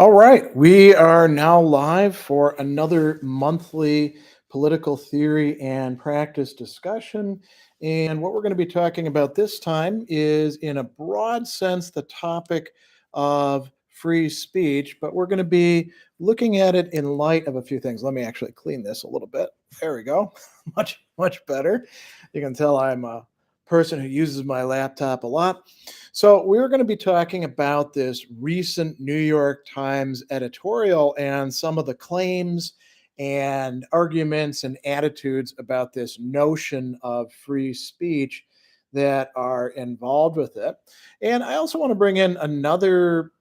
All right, we are now live for another monthly political theory and practice discussion. And what we're going to be talking about this time is, in a broad sense, the topic of free speech, but we're going to be looking at it in light of a few things. Let me actually clean this a little bit. There we go. Much better. You can tell I'm a person who uses my laptop a lot. So, we're going to be talking about this recent New York Times editorial and some of the claims and arguments and attitudes about this notion of free speech that are involved with it. And I also want to bring in another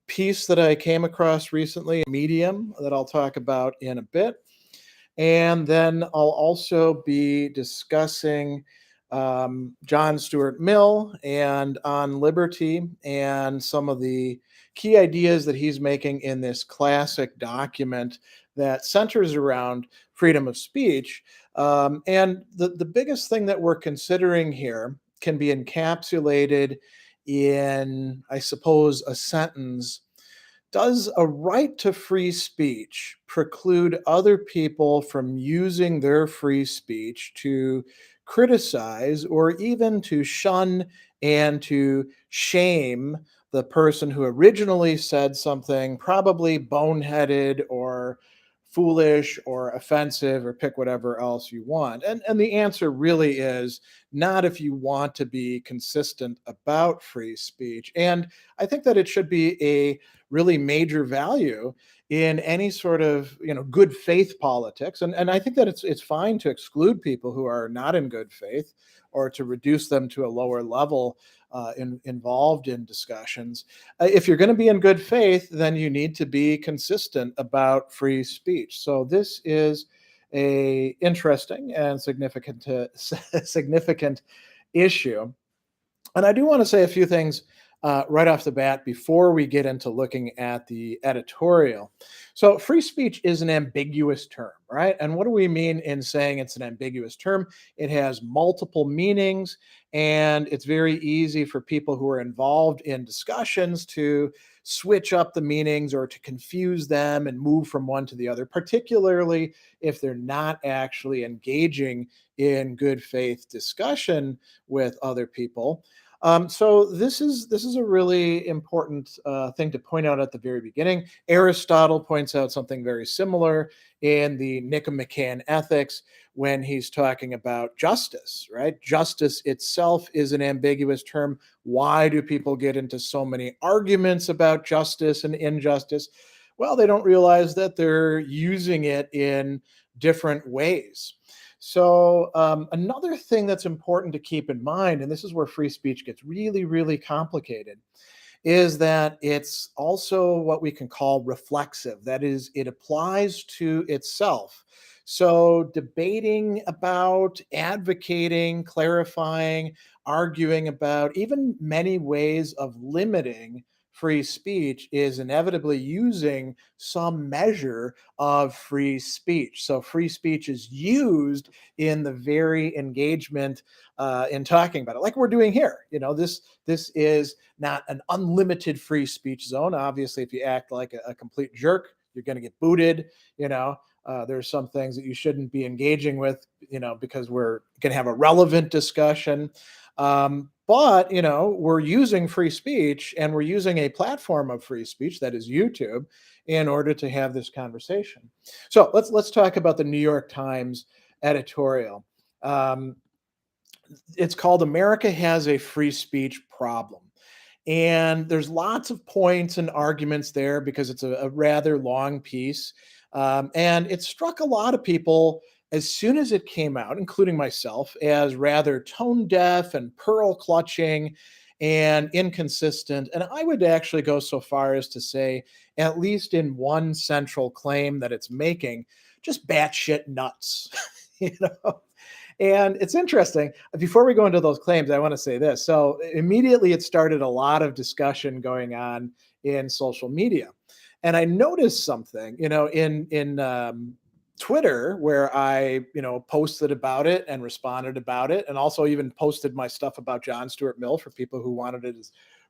piece that I came across recently, Medium, that I'll talk about in a bit. And then I'll also be discussing John Stuart Mill and on liberty and some of the key ideas that he's making in this classic document that centers around freedom of speech. And the biggest thing that we're considering here can be encapsulated in, I suppose, a sentence. Does a right to free speech preclude other people from using their free speech to criticize or even to shun and to shame the person who originally said something probably boneheaded or foolish or offensive, or pick whatever else you want? And the answer really is not, if you want to be consistent about free speech. And I think that it should be a really major value in any sort of good faith politics. And I think that it's fine to exclude people who are not in good faith, or to reduce them to a lower level involved in discussions. If you're going to be in good faith, then you need to be consistent about free speech. So this is a interesting and significant issue. And I do want to say a few things right off the bat before we get into looking at the editorial. So, free speech is an ambiguous term, right? And what do we mean in saying it's an ambiguous term? It has multiple meanings, and it's very easy for people who are involved in discussions to switch up the meanings or to confuse them and move from one to the other, particularly if they're not actually engaging in good faith discussion with other people. So this is a really important thing to point out at the very beginning. Aristotle points out something very similar in the Nicomachean Ethics when he's talking about justice, right? Justice itself is an ambiguous term. Why do people get into so many arguments about justice and injustice? Well, they don't realize that they're using it in different ways. So, another thing that's important to keep in mind, and this is where free speech gets really, really complicated, is that it's also what we can call reflexive. That is, it applies to itself. So, debating about, advocating, clarifying, arguing about, even many ways of limiting free speech is inevitably using some measure of free speech. So, free speech is used in the very engagement in talking about it, like we're doing here. This is not an unlimited free speech zone. Obviously, if you act like a complete jerk, you're going to get booted. There's some things that you shouldn't be engaging with, because we're going to have a relevant discussion. But we're using free speech, and we're using a platform of free speech, that is YouTube, in order to have this conversation. So let's talk about the New York Times editorial. Um, it's called "America Has a Free Speech Problem." And there's lots of points and arguments there because it's a rather long piece. And it struck a lot of people as soon as it came out, including myself, as rather tone deaf and pearl clutching and inconsistent. And I would actually go so far as to say, at least in one central claim that it's making, just batshit nuts. you know? And it's interesting. Before we go into those claims, I want to say this. So immediately it started a lot of discussion going on in social media. And I noticed something, in Twitter, where I, posted about it and responded about it, and also even posted my stuff about John Stuart Mill for people who wanted to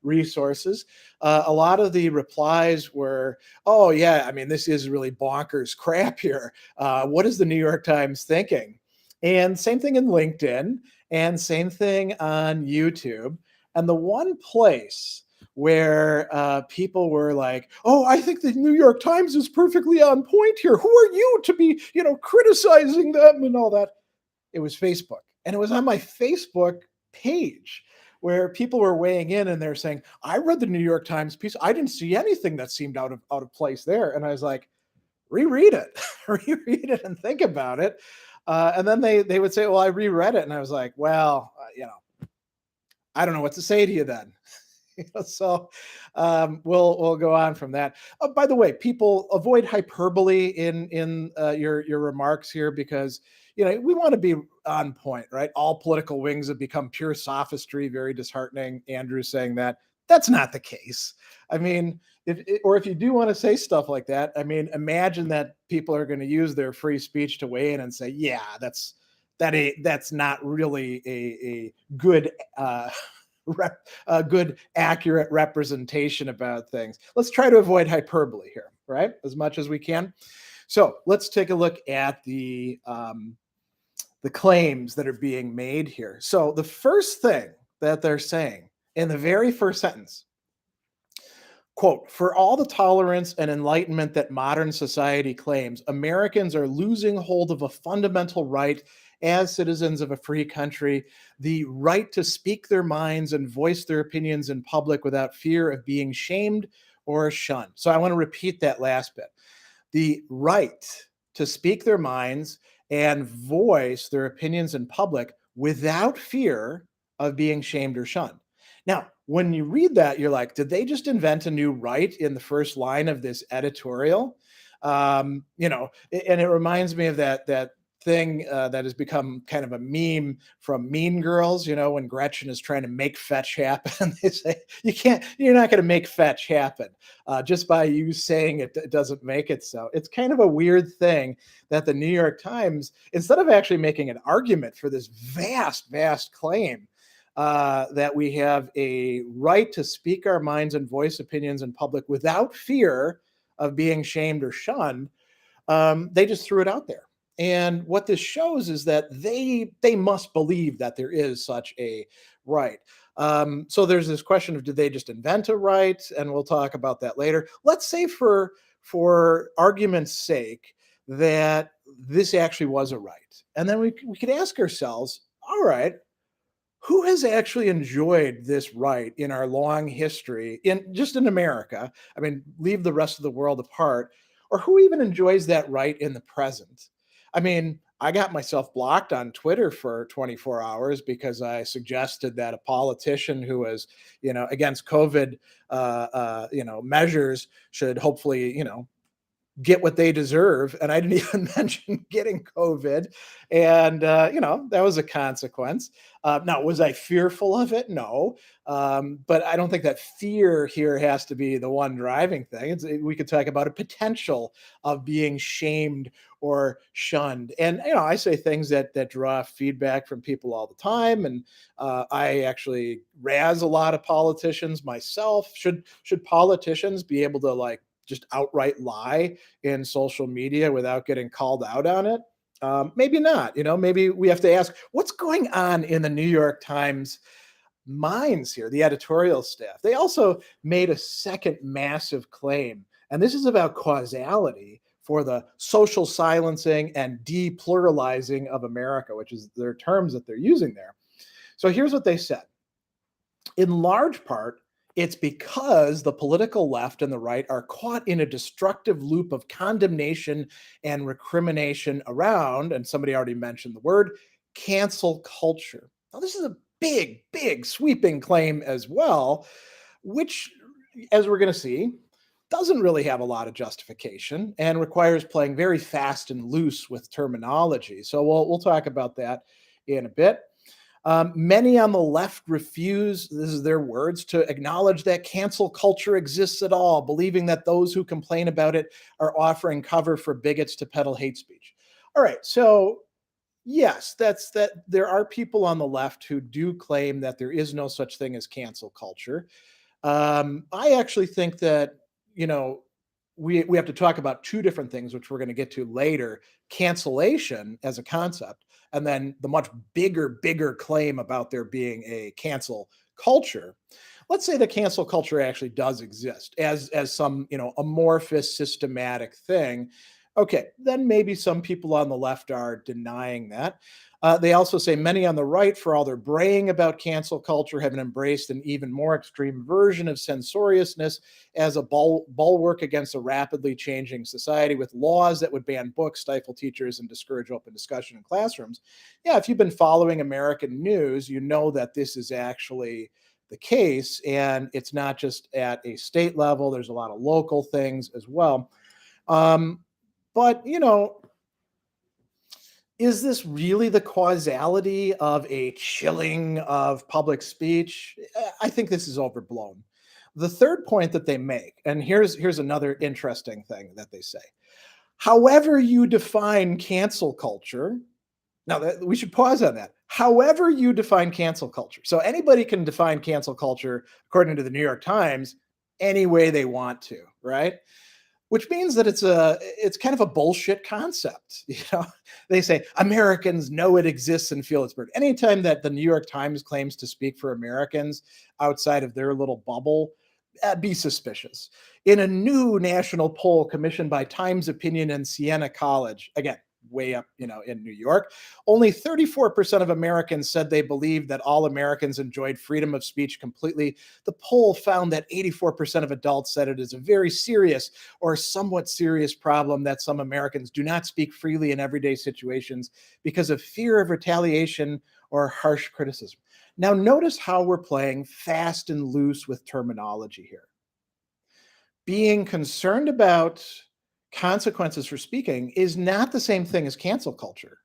resources. A lot of the replies were, oh, yeah, I mean, this is really bonkers crap here. What is the New York Times thinking? And same thing in LinkedIn, and same thing on YouTube. And the one place where people were like, "Oh, I think the New York Times is perfectly on point here. Who are you to be, criticizing them and all that?" It was Facebook, and it was on my Facebook page where people were weighing in, and they're saying, "I read the New York Times piece. I didn't see anything that seemed out of place there." And I was like, "Reread it, reread it, and think about it." And then they would say, "Well, I reread it," and I was like, "Well, I don't know what to say to you then." So we'll go on from that. By the way, people, avoid hyperbole in your remarks here, because we want to be on point, right? All political wings have become pure sophistry. Very disheartening. Andrew's saying that. That's not the case. I mean, if you do want to say stuff like that, I mean, imagine that people are going to use their free speech to weigh in and say, "Yeah, that's not really a good a good, accurate representation about things." Let's try to avoid hyperbole here, right? As much as we can. So let's take a look at the claims that are being made here. So the first thing that they're saying in the very first sentence, quote, "For all the tolerance and enlightenment that modern society claims, Americans are losing hold of a fundamental right as citizens of a free country, the right to speak their minds and voice their opinions in public without fear of being shamed or shunned." So I want to repeat that last bit. The right to speak their minds and voice their opinions in public without fear of being shamed or shunned. Now, when you read that, you're like, did they just invent a new right in the first line of this editorial? And it reminds me of that thing that has become kind of a meme from Mean Girls, when Gretchen is trying to make fetch happen. They say, you're not going to make fetch happen. Just by you saying it, it doesn't make it so. It's kind of a weird thing that the New York Times, instead of actually making an argument for this vast, vast claim, that we have a right to speak our minds and voice opinions in public without fear of being shamed or shunned, they just threw it out there. And what this shows is that they must believe that there is such a right. So there's this question of, did they just invent a right? And we'll talk about that later. Let's say for argument's sake that this actually was a right. And then we could ask ourselves, all right, who has actually enjoyed this right in our long history, in America? I mean, leave the rest of the world apart, or who even enjoys that right in the present? I mean, I got myself blocked on Twitter for 24 hours because I suggested that a politician who was, against COVID, measures should hopefully, get what they deserve. And I didn't even mention getting COVID. And, that was a consequence. Now, was I fearful of it? No. But I don't think that fear here has to be the one driving thing. We could talk about a potential of being shamed or shunned. And, I say things that draw feedback from people all the time. And I actually razz a lot of politicians myself. Should politicians be able to just outright lie in social media without getting called out on it? Maybe not. Maybe we have to ask, what's going on in the New York Times minds here, the editorial staff. They also made a second massive claim, and this is about causality for the social silencing and depluralizing of America, which is their terms that they're using there. So here's what they said. In large part, it's because the political left and the right are caught in a destructive loop of condemnation and recrimination around, and somebody already mentioned the word, cancel culture. Now, this is a big, big sweeping claim as well, which, as we're going to see, doesn't really have a lot of justification and requires playing very fast and loose with terminology. So we'll talk about that in a bit. Many on the left refuse, this is their words, to acknowledge that cancel culture exists at all, believing that those who complain about it are offering cover for bigots to peddle hate speech. All right, so yes, that there are people on the left who do claim that there is no such thing as cancel culture. I actually think that, you know, we have to talk about two different things, which we're going to get to later: cancellation as a concept, and then the much bigger claim about there being a cancel culture. Let's say the cancel culture actually does exist as some, amorphous systematic thing. Okay, then maybe some people on the left are denying that. They also say many on the right, for all their braying about cancel culture, have embraced an even more extreme version of censoriousness as a bulwark against a rapidly changing society, with laws that would ban books, stifle teachers, and discourage open discussion in classrooms. Yeah, if you've been following American news, you know that this is actually the case, and it's not just at a state level. There's a lot of local things as well. Um, but is this really the causality of a chilling of public speech? I think this is overblown. The third point that they make, and here's another interesting thing that they say. However you define cancel culture, now that we should pause on that. However you define cancel culture. So anybody can define cancel culture according to the New York Times any way they want to, right? Which means that it's kind of a bullshit concept. They say Americans know it exists and feel its burden. Anytime that the New York Times claims to speak for Americans outside of their little bubble, be suspicious. In a new national poll commissioned by Times Opinion and Siena College, again, way up, in New York, only 34% of Americans said they believed that all Americans enjoyed freedom of speech completely. The poll found that 84% of adults said it is a very serious or somewhat serious problem that some Americans do not speak freely in everyday situations because of fear of retaliation or harsh criticism. Now, notice how we're playing fast and loose with terminology here. Being concerned about consequences for speaking is not the same thing as cancel culture.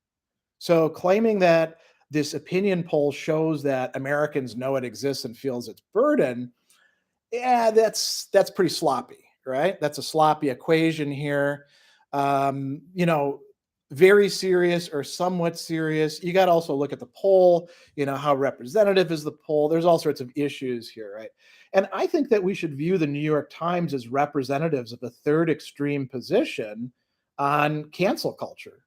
So claiming that this opinion poll shows that Americans know it exists and feels its burden, yeah, that's pretty sloppy, right? That's a sloppy equation here. Um, you know, Very serious or somewhat serious. You got to also look at the poll, how representative is the poll? There's all sorts of issues here, right? And I think that we should view the New York Times as representatives of the third extreme position on cancel culture.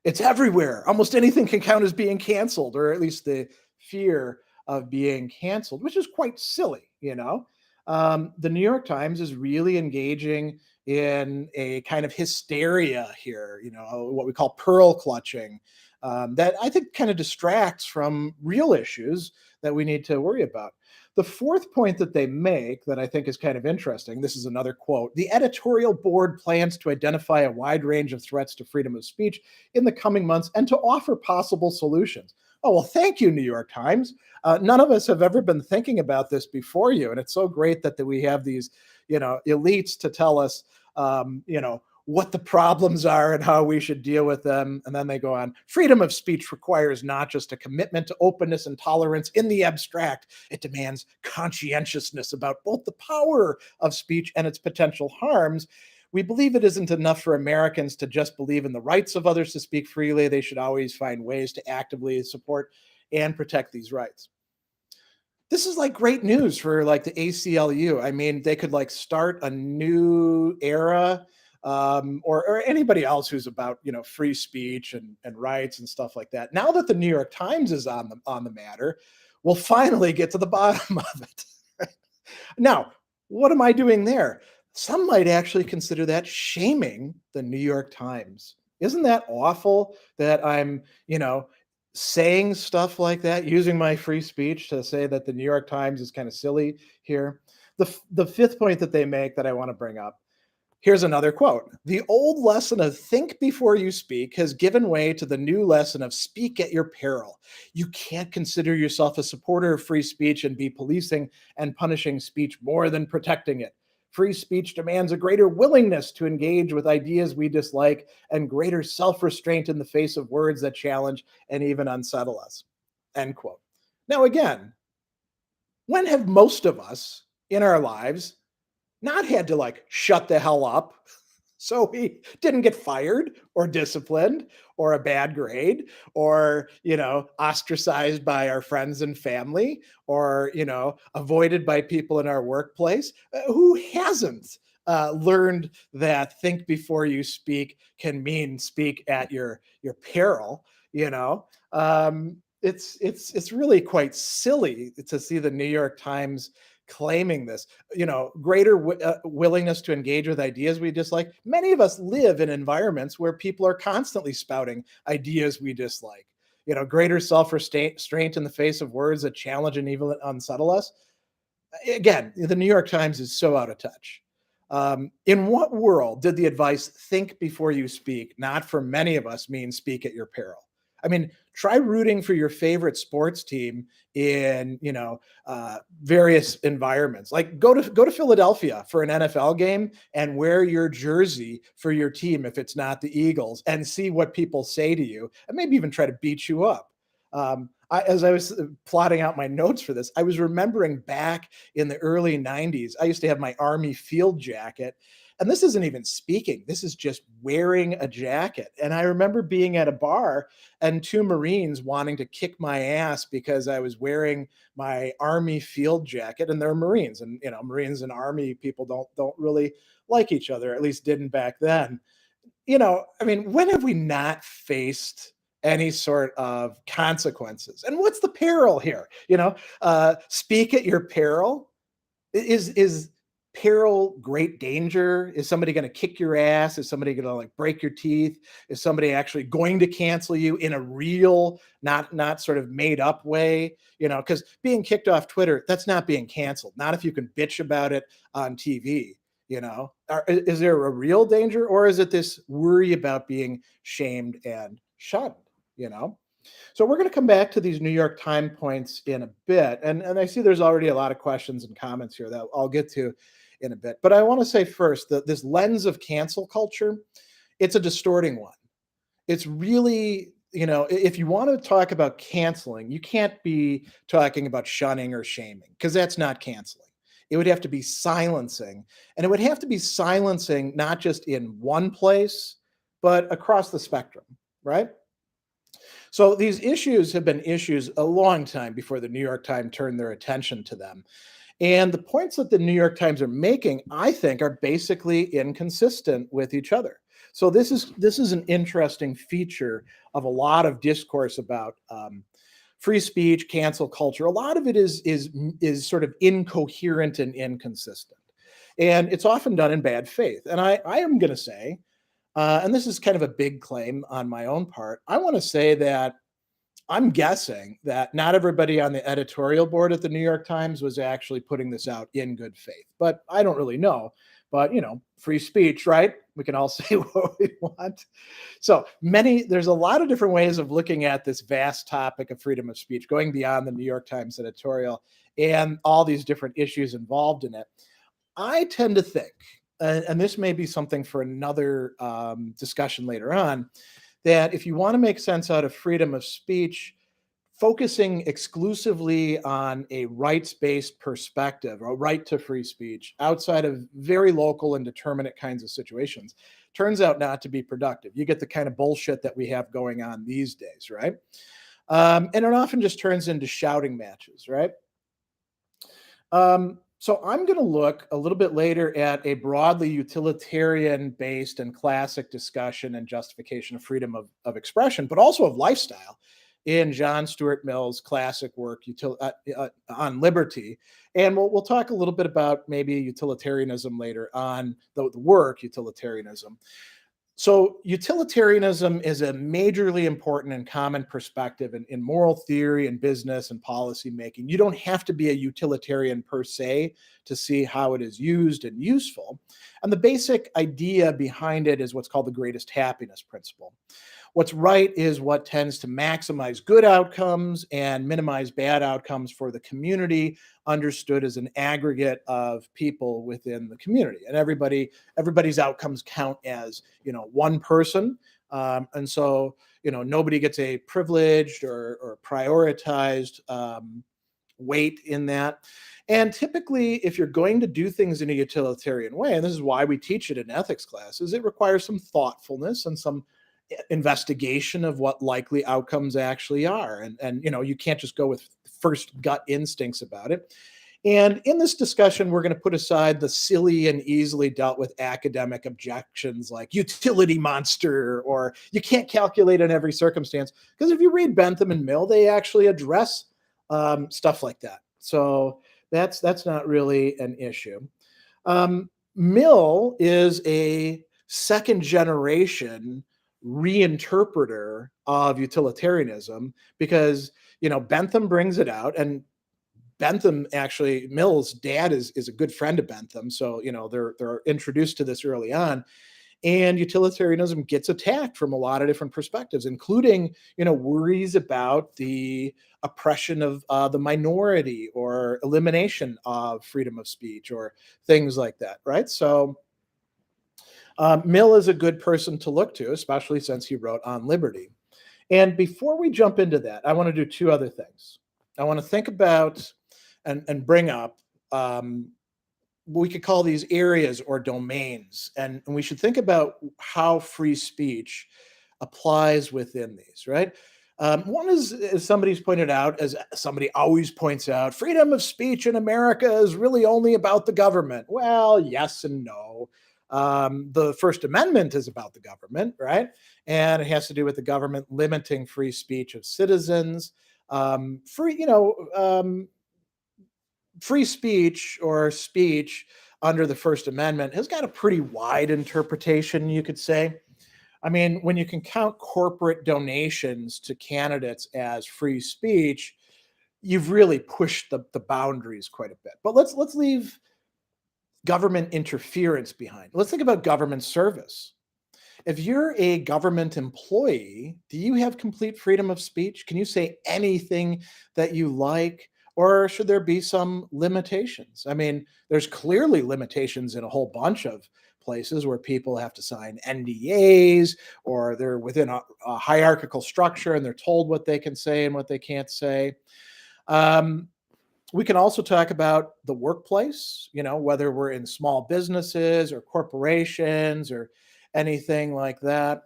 It's everywhere. Almost anything can count as being canceled, or at least the fear of being canceled, which is quite silly. The New York Times is really engaging in a kind of hysteria here, what we call pearl clutching, that I think kind of distracts from real issues that we need to worry about. The fourth point that they make that I think is kind of interesting, this is another quote: the editorial board plans to identify a wide range of threats to freedom of speech in the coming months and to offer possible solutions. Oh, well, thank you, New York Times. None of us have ever been thinking about this before you. And it's so great that we have these, elites to tell us, what the problems are and how we should deal with them. And then they go on: freedom of speech requires not just a commitment to openness and tolerance in the abstract, it demands conscientiousness about both the power of speech and its potential harms. We believe it isn't enough for Americans to just believe in the rights of others to speak freely. They should always find ways to actively support and protect these rights. This is like great news for like the ACLU. I mean, they could like start a new era, or anybody else who's about free speech and rights and stuff like that. Now that the New York Times is on the matter, we'll finally get to the bottom of it. Now, what am I doing there? Some might actually consider that shaming the New York Times. Isn't that awful that I'm, saying stuff like that, using my free speech to say that the New York Times is kind of silly here? The fifth point that they make that I want to bring up. Here's another quote: the old lesson of think before you speak has given way to the new lesson of speak at your peril. You can't consider yourself a supporter of free speech and be policing and punishing speech more than protecting it. Free speech demands a greater willingness to engage with ideas we dislike and greater self-restraint in the face of words that challenge and even unsettle us. End quote. Now, again, when have most of us in our lives not had to like shut the hell up So we didn't get fired or disciplined or a bad grade or, ostracized by our friends and family or, avoided by people in our workplace. Who hasn't learned that think before you speak can mean speak at your peril, you know? It's really quite silly to see the New York Times claiming this, greater willingness to engage with ideas we dislike. Many of us live in environments where people are constantly spouting ideas we dislike. Greater self-restraint in the face of words that challenge and even unsettle us. Again, the New York Times is so out of touch. In what world did the advice "think before you speak" not for many of us mean speak at your peril? I mean, try rooting for your favorite sports team in various environments. Like go to Philadelphia for an NFL game and wear your jersey for your team if it's not the Eagles, and see what people say to you, and maybe even try to beat you up. As I was plotting out my notes for this, I was remembering back in the early 90s, I used to have my Army field jacket. And this isn't even speaking, this is just wearing a jacket. And I remember being at a bar and two Marines wanting to kick my ass because I was wearing my Army field jacket, and they're Marines. And Marines and Army people don't really like each other, at least didn't back then. I mean, when have we not faced any sort of consequences? And what's the peril here? Speak at your peril. Is peril great danger? Is somebody going to kick your ass? Is somebody going to like break your teeth? Is somebody actually going to cancel you in a real, not sort of made up way? Because being kicked off Twitter, that's not being canceled. Not if you can bitch about it on TV. Is there a real danger, or is it this worry about being shamed and shunned? So we're going to come back to these New York Times points in a bit, and I see there's already a lot of questions and comments here that I'll get to in a bit. But I want to say first that this lens of cancel culture, it's a distorting one. It's really, if you want to talk about canceling, you can't be talking about shunning or shaming, because that's not canceling. It would have to be silencing, and it would have to be silencing not just in one place, but across the spectrum, right? So these issues have been issues a long time before the New York Times turned their attention to them. And the points that the New York Times are making, I think, are basically inconsistent with each other. So this is an interesting feature of a lot of discourse about free speech, cancel culture. A lot of it is sort of incoherent and inconsistent, and it's often done in bad faith. And I am going to say, and this is kind of a big claim on my own part, I want to say that I'm guessing that not everybody on the editorial board at the New York Times was actually putting this out in good faith, but I don't really know. But free speech, right? We can all say what we want. So there's a lot of different ways of looking at this vast topic of freedom of speech, going beyond the New York Times editorial and all these different issues involved in it. I tend to think, and this may be something for another discussion later on, that if you want to make sense out of freedom of speech, focusing exclusively on a rights-based perspective, a right to free speech, outside of very local and determinate kinds of situations, turns out not to be productive. You get the kind of bullshit that we have going on these days, right? And it often just turns into shouting matches, right? So I'm going to look a little bit later at a broadly utilitarian-based and classic discussion and justification of freedom of expression, but also of lifestyle in John Stuart Mill's classic work on liberty. And we'll talk a little bit about maybe utilitarianism later on, the work Utilitarianism. So utilitarianism is a majorly important and common perspective in moral theory and business and policy making. You don't have to be a utilitarian per se to see how it is used and useful. And the basic idea behind it is what's called the greatest happiness principle. What's right is what tends to maximize good outcomes and minimize bad outcomes for the community, understood as an aggregate of people within the community. And everybody's outcomes count as, one person. And so, nobody gets a privileged or prioritized weight in that. And typically, if you're going to do things in a utilitarian way, and this is why we teach it in ethics classes, it requires some thoughtfulness and some investigation of what likely outcomes actually are. And you can't just go with first gut instincts about it. And in this discussion, we're going to put aside the silly and easily dealt with academic objections like utility monster or you can't calculate in every circumstance. Because if you read Bentham and Mill, they actually address stuff like that. So that's not really an issue. Mill is a second generation reinterpreter of utilitarianism because Bentham brings it out, and Bentham, actually, Mill's dad is a good friend of Bentham, so they're introduced to this early on, and utilitarianism gets attacked from a lot of different perspectives, including worries about the oppression of the minority or elimination of freedom of speech or things like that, right? So Mill is a good person to look to, especially since he wrote On Liberty. And before we jump into that, I want to do two other things. I want to think about and bring up, we could call these areas or domains, and we should think about how free speech applies within these, right? One is, as somebody's pointed out, as somebody always points out, freedom of speech in America is really only about the government. Well, yes and no. The First Amendment is about the government, right? And it has to do with the government limiting free speech of citizens. Free speech or speech under the First Amendment has got a pretty wide interpretation, you could say. I mean, when you can count corporate donations to candidates as free speech, you've really pushed the boundaries quite a bit. But let's leave government interference behind. Let's think about government service. If you're a government employee, do you have complete freedom of speech? Can you say anything that you like? Or should there be some limitations? I mean, there's clearly limitations in a whole bunch of places where people have to sign NDAs or they're within a hierarchical structure and they're told what they can say and what they can't say. We can also talk about the workplace, whether we're in small businesses or corporations or anything like that.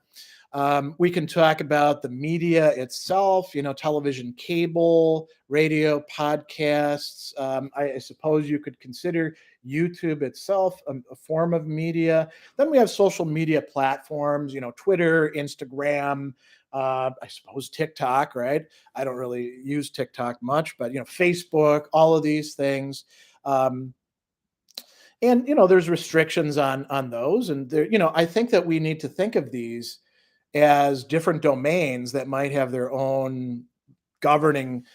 We can talk about the media itself, television, cable, radio, podcasts. I suppose you could consider YouTube itself a form of media. Then we have social media platforms, Twitter, Instagram, I suppose TikTok, right? I don't really use TikTok much, but Facebook, all of these things. And there's restrictions on those, and there, I think that we need to think of these as different domains that might have their own governing,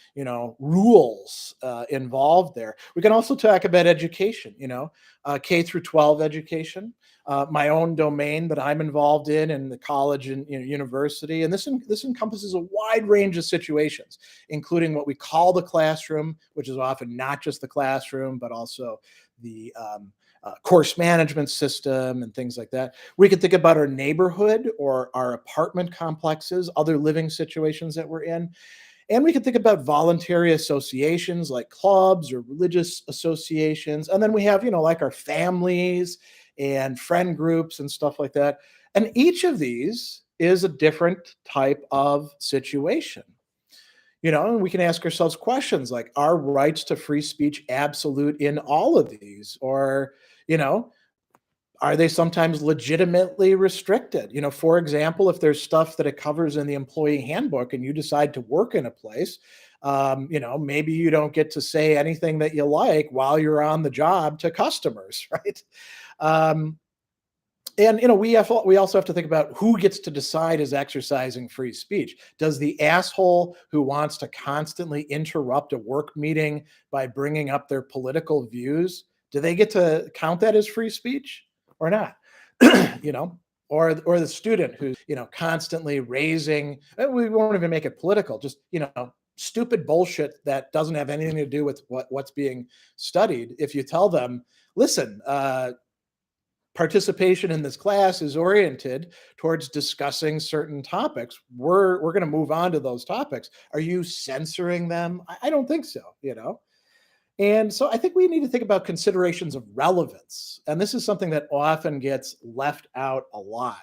rules involved there. We can also talk about education, K through 12 education, my own domain that I'm involved in the college and university, and this encompasses a wide range of situations, including what we call the classroom, which is often not just the classroom, but also the course management system and things like that. We could think about our neighborhood or our apartment complexes, other living situations that we're in. And we could think about voluntary associations like clubs or religious associations. And then we have, like our families and friend groups and stuff like that. And each of these is a different type of situation. And we can ask ourselves questions like, are rights to free speech absolute in all of these? Or, are they sometimes legitimately restricted? For example, if there's stuff that it covers in the employee handbook and you decide to work in a place, maybe you don't get to say anything that you like while you're on the job to customers, right? And we also have to think about who gets to decide is exercising free speech. Does the asshole who wants to constantly interrupt a work meeting by bringing up their political views, do they get to count that as free speech or not? Or the student who's constantly raising, we won't even make it political, just stupid bullshit that doesn't have anything to do with what's being studied. If you tell them, listen, participation in this class is oriented towards discussing certain topics, we're going to move on to those topics. Are you censoring them? I don't think so. And so I think we need to think about considerations of relevance. And this is something that often gets left out a lot.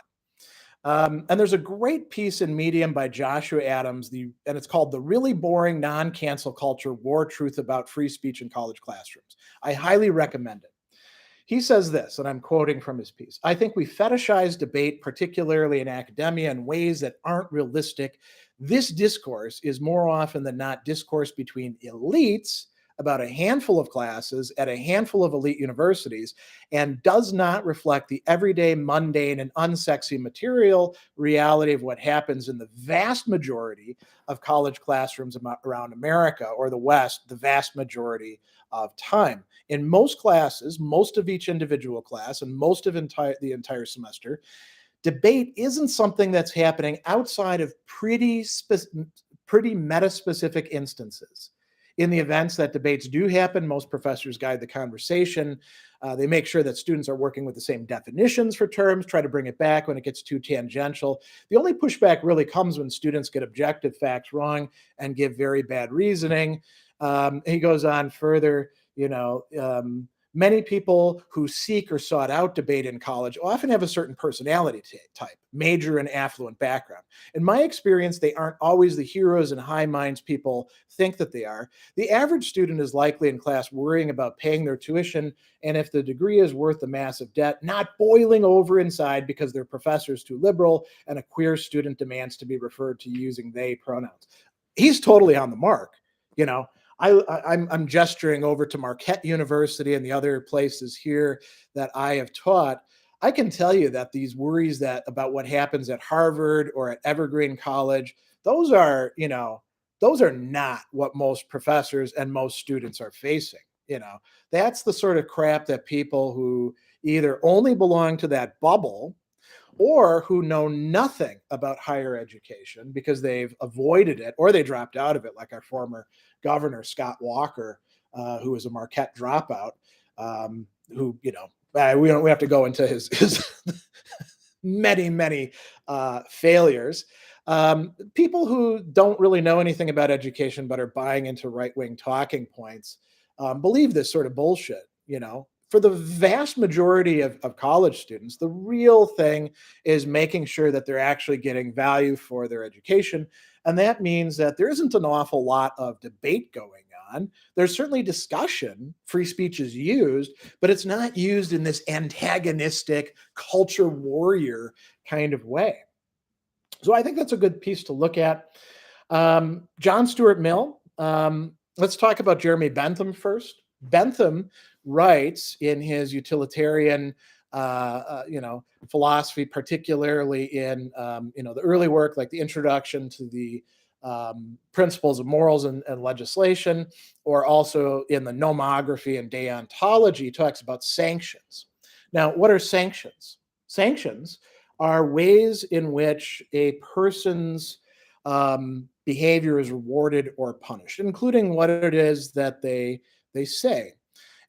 And there's a great piece in Medium by Joshua Adams, and it's called The Really Boring Non-Cancel Culture War Truth About Free Speech in College Classrooms. I highly recommend it. He says this, and I'm quoting from his piece: I think we fetishize debate, particularly in academia, in ways that aren't realistic. This discourse is more often than not discourse between elites about a handful of classes at a handful of elite universities, and does not reflect the everyday, mundane, and unsexy material reality of what happens in the vast majority of college classrooms around America, or the West, the vast majority of time. In most classes, most of each individual class, and most of the entire semester, debate isn't something that's happening outside of pretty meta-specific instances. In the events that debates do happen, most professors guide the conversation. They make sure that students are working with the same definitions for terms, try to bring it back when it gets too tangential. The only pushback really comes when students get objective facts wrong and give very bad reasoning. He goes on further, many people who seek or sought out debate in college often have a certain personality type, major and affluent background. In my experience, they aren't always the heroes and high minds people think that they are. The average student is likely in class worrying about paying their tuition, and if the degree is worth the massive debt, not boiling over inside because their professor is too liberal and a queer student demands to be referred to using they pronouns. He's totally on the mark, you know. I'm gesturing over to Marquette University and the other places here that I have taught. I can tell you that these worries about what happens at Harvard or at Evergreen College, those are not what most professors and most students are facing. That's the sort of crap that people who either only belong to that bubble or who know nothing about higher education because they've avoided it or they dropped out of it, like our former governor, Scott Walker, who was a Marquette dropout, we have to go into his many failures. People who don't really know anything about education but are buying into right-wing talking points believe this sort of bullshit. For the vast majority of college students, the real thing is making sure that they're actually getting value for their education. And that means that there isn't an awful lot of debate going on. There's certainly discussion. Free speech is used, but it's not used in this antagonistic culture warrior kind of way. So I think that's a good piece to look at. John Stuart Mill. Let's talk about Jeremy Bentham first. Bentham writes in his utilitarian, philosophy, particularly in, the early work, like the introduction to the principles of morals and legislation, or also in the nomography and deontology, talks about sanctions. Now, what are sanctions? Sanctions are ways in which a person's behavior is rewarded or punished, including what it is that they say.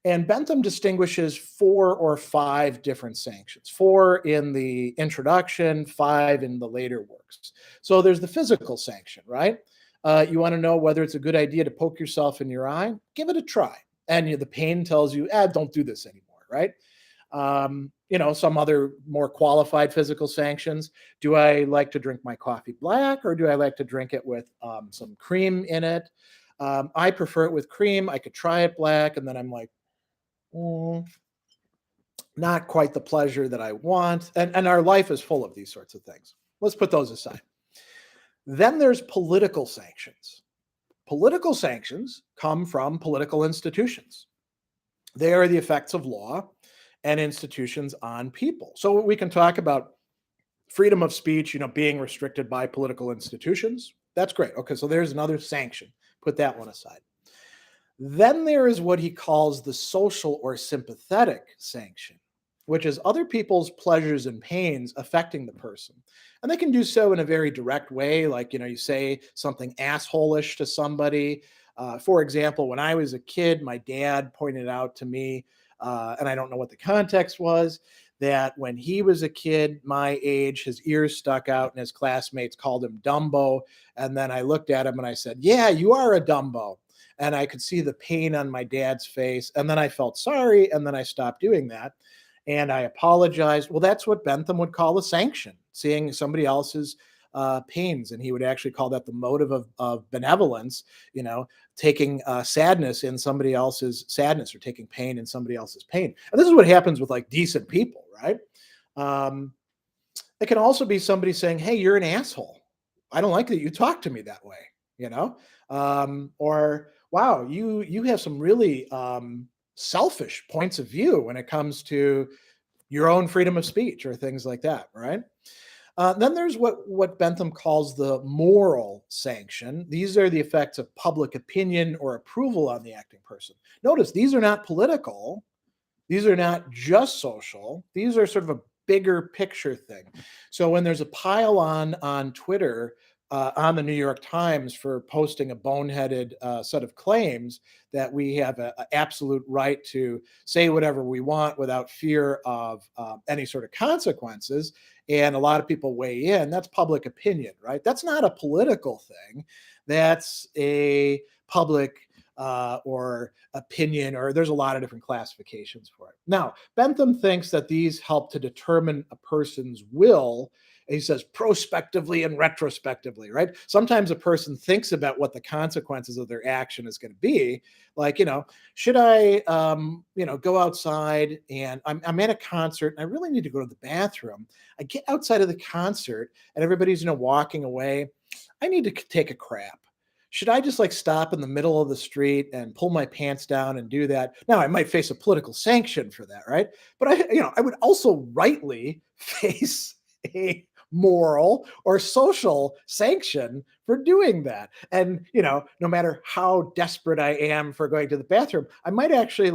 And Bentham distinguishes 4 or 5 different sanctions, 4 in the introduction, 5 in the later works. So there's the physical sanction, right? You want to know whether it's a good idea to poke yourself in your eye? Give it a try. And the pain tells you, don't do this anymore, right? Some other more qualified physical sanctions. Do I like to drink my coffee black, or do I like to drink it with some cream in it? I prefer it with cream. I could try it black, and then I'm like, not quite the pleasure that I want. And our life is full of these sorts of things. Let's put those aside. Then there's political sanctions. Political sanctions come from political institutions. They are the effects of law and institutions on people. So we can talk about freedom of speech, being restricted by political institutions. That's great. Okay, so there's another sanction. Put that one aside. Then there is what he calls the social or sympathetic sanction, which is other people's pleasures and pains affecting the person. And they can do so in a very direct way, like, you say something asshole-ish to somebody. For example, when I was a kid, my dad pointed out to me, and I don't know what the context was, that when he was a kid, my age, his ears stuck out and his classmates called him Dumbo. And then I looked at him and I said, yeah, you are a Dumbo. and I could see the pain on my dad's face, and then I felt sorry, and then I stopped doing that, and I apologized. Well, that's what Bentham would call a sanction, seeing somebody else's pains, and he would actually call that the motive of benevolence, taking sadness in somebody else's sadness, or taking pain in somebody else's pain. And this is what happens with like decent people, right? Um, it can also be somebody saying, "Hey, you're an asshole. I don't like that you talk to me that way," or "Wow, you have some really selfish points of view when it comes to your own freedom of speech," or things like that, right? Then there's what Bentham calls the moral sanction. These are the effects of public opinion or approval on the acting person. Notice these are not political. These are not just social. These are sort of a bigger picture thing. So when there's a pile on Twitter on the New York Times for posting a boneheaded set of claims that we have an absolute right to say whatever we want without fear of any sort of consequences, and a lot of people weigh in, that's public opinion, right? That's not a political thing. That's a public or opinion, or there's a lot of different classifications for it. Now, Bentham thinks that these help to determine a person's will. He says prospectively and retrospectively, right? Sometimes a person thinks about what the consequences of their action is going to be. Like, should I, go outside, and I'm at a concert and I really need to go to the bathroom. I get outside of the concert and everybody's, walking away. I need to take a crap. Should I just like stop in the middle of the street and pull my pants down and do that? Now I might face a political sanction for that, right? But I would also rightly face a moral or social sanction for doing that. And, no matter how desperate I am for going to the bathroom, I might actually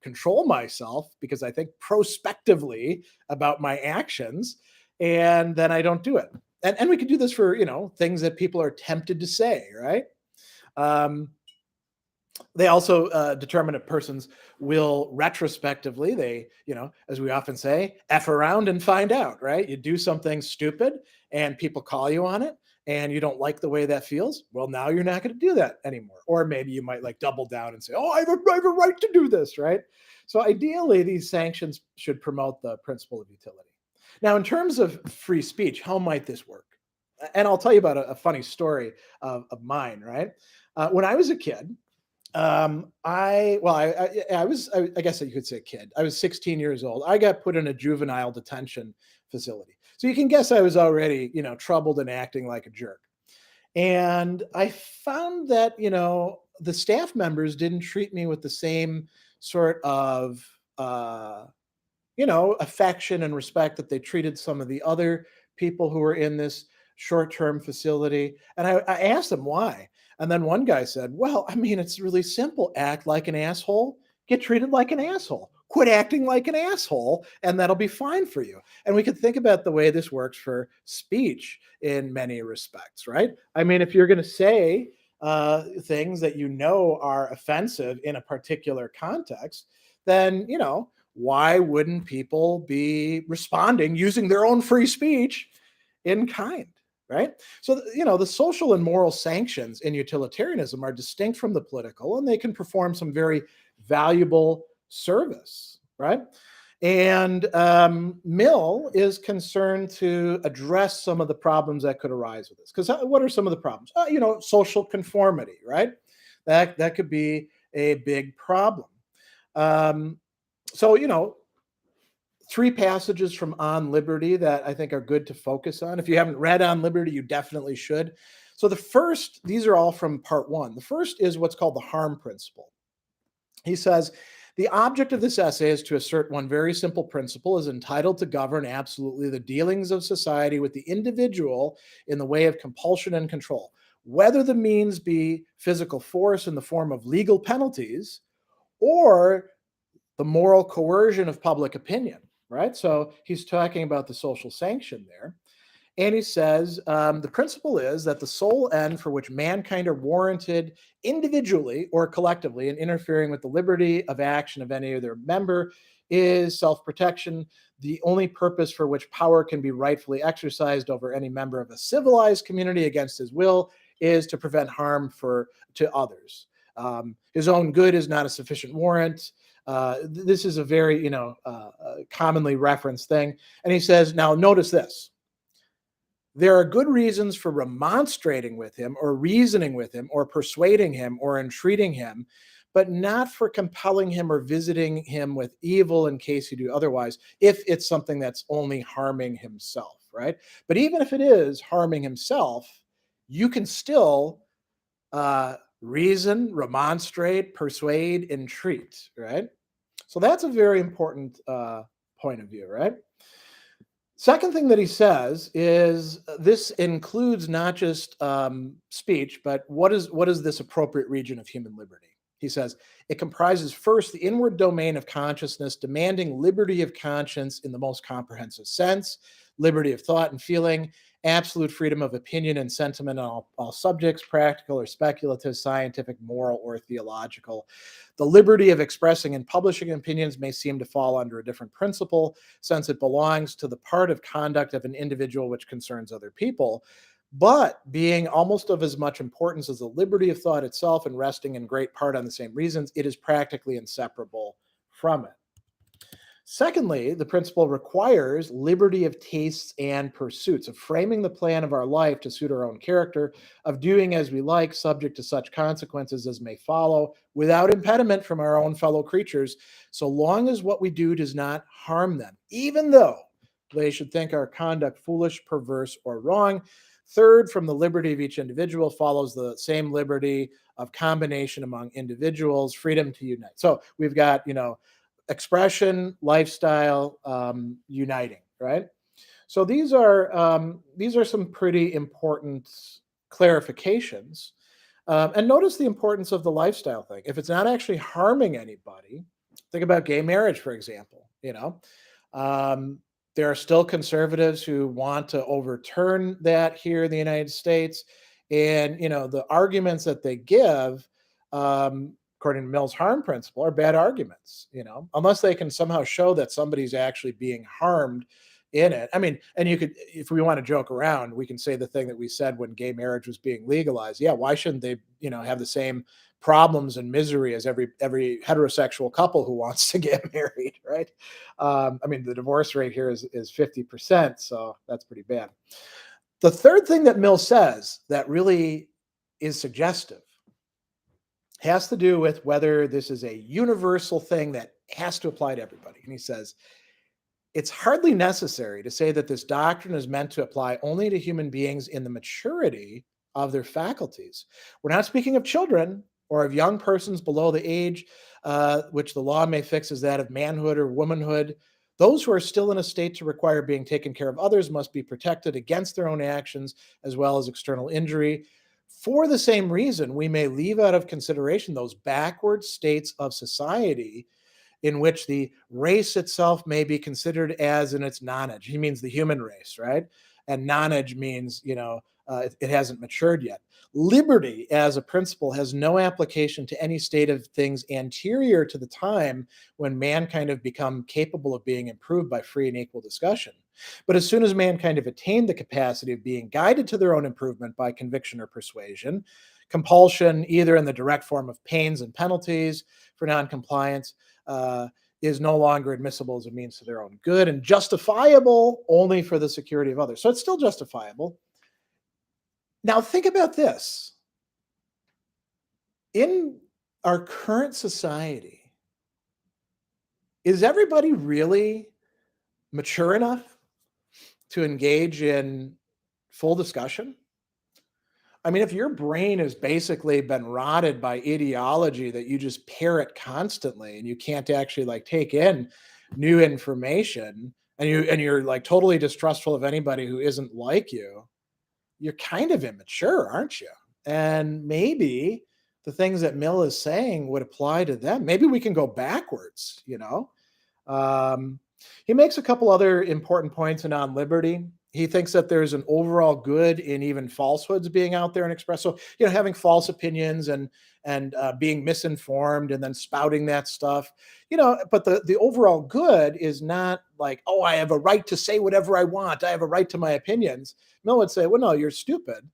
control myself because I think prospectively about my actions, and then I don't do it. And we could do this for, things that people are tempted to say, right? Um, they also determine a person's will retrospectively. They, as we often say, F around and find out, right? You do something stupid and people call you on it and you don't like the way that feels. Well, now you're not going to do that anymore. Or maybe you might double down and say, oh, I have a right to do this, right? So ideally, these sanctions should promote the principle of utility. Now, in terms of free speech, how might this work? And I'll tell you about a funny story of mine, right? When I was a kid, I guess you could say kid. I was 16 years old. I got put in a juvenile detention facility. So you can guess I was already, troubled and acting like a jerk. And I found that, the staff members didn't treat me with the same sort of, affection and respect that they treated some of the other people who were in this short-term facility. And I asked them why. And then one guy said, well, I mean, it's really simple. Act like an asshole, get treated like an asshole. Quit acting like an asshole, and that'll be fine for you. And we could think about the way this works for speech in many respects, right? I mean, if you're going to say things that are offensive in a particular context, then, why wouldn't people be responding using their own free speech in kind? Right? So, the social and moral sanctions in utilitarianism are distinct from the political, and they can perform some very valuable service, right? And Mill is concerned to address some of the problems that could arise with this. Because what are some of the problems? Social conformity, right? That could be a big problem. So, 3 passages from On Liberty that I think are good to focus on. If you haven't read On Liberty, you definitely should. So these are all from part 1. The first is what's called the harm principle. He says, the object of this essay is to assert one very simple principle is entitled to govern absolutely the dealings of society with the individual in the way of compulsion and control, whether the means be physical force in the form of legal penalties or the moral coercion of public opinion. Right? So he's talking about the social sanction there. And he says the principle is that the sole end for which mankind are warranted individually or collectively in interfering with the liberty of action of any other member is self-protection. The only purpose for which power can be rightfully exercised over any member of a civilized community against his will is to prevent harm to others. His own good is not a sufficient warrant. This is a very, commonly referenced thing. And he says, now notice this. There are good reasons for remonstrating with him or reasoning with him or persuading him or entreating him, but not for compelling him or visiting him with evil in case you do otherwise, if it's something that's only harming himself, right? But even if it is harming himself, you can still reason, remonstrate, persuade, entreat, right? So that's a very important point of view, right? Second thing that he says is this includes not just speech, but what is this appropriate region of human liberty? He says it comprises first the inward domain of consciousness, demanding liberty of conscience in the most comprehensive sense, liberty of thought and feeling, absolute freedom of opinion and sentiment on all subjects, practical or speculative, scientific, moral, or theological. The liberty of expressing and publishing opinions may seem to fall under a different principle, since it belongs to the part of conduct of an individual which concerns other people, but being almost of as much importance as the liberty of thought itself and resting in great part on the same reasons, it is practically inseparable from it. Secondly, the principle requires liberty of tastes and pursuits, of framing the plan of our life to suit our own character, of doing as we like, subject to such consequences as may follow, without impediment from our own fellow creatures, so long as what we do does not harm them, even though they should think our conduct foolish, perverse, or wrong. Third, from the liberty of each individual follows the same liberty of combination among individuals, freedom to unite. So we've got, expression, lifestyle, uniting, right? So these are some pretty important clarifications. And notice the importance of the lifestyle thing. If it's not actually harming anybody, think about gay marriage, for example. There are still conservatives who want to overturn that here in the United States. And, the arguments that they give, according to Mill's harm principle, are bad arguments, unless they can somehow show that somebody's actually being harmed in it. I mean, and you could, if we want to joke around, we can say the thing that we said when gay marriage was being legalized. Yeah, why shouldn't they, have the same problems and misery as every heterosexual couple who wants to get married, right? The divorce rate here is 50%, so that's pretty bad. The third thing that Mill says that really is suggestive has to do with whether this is a universal thing that has to apply to everybody. And he says, it's hardly necessary to say that this doctrine is meant to apply only to human beings in the maturity of their faculties. We're not speaking of children or of young persons below the age which the law may fix as that of manhood or womanhood. Those who are still in a state to require being taken care of others must be protected against their own actions as well as external injury. For the same reason, we may leave out of consideration those backward states of society in which the race itself may be considered as in its nonage. He means the human race, right? And nonage means, it hasn't matured yet. Liberty as a principle has no application to any state of things anterior to the time when mankind have become capable of being improved by free and equal discussion. But as soon as mankind have attained the capacity of being guided to their own improvement by conviction or persuasion, compulsion, either in the direct form of pains and penalties for noncompliance, is no longer admissible as a means to their own good and justifiable only for the security of others. So it's still justifiable. Now think about this. In our current society, is everybody really mature enough to engage in full discussion? I mean, if your brain has basically been rotted by ideology that you just parrot constantly and you can't actually take in new information, and you're like totally distrustful of anybody who isn't like you, you're kind of immature, aren't you? And maybe the things that Mill is saying would apply to them. Maybe we can go backwards, He makes a couple other important points on liberty. He thinks that there's an overall good in even falsehoods being out there and expressed. So, having false opinions and being misinformed and then spouting that stuff, but the overall good is not like, oh, I have a right to say whatever I want. I have a right to my opinions. Mill would say, well, no, you're stupid.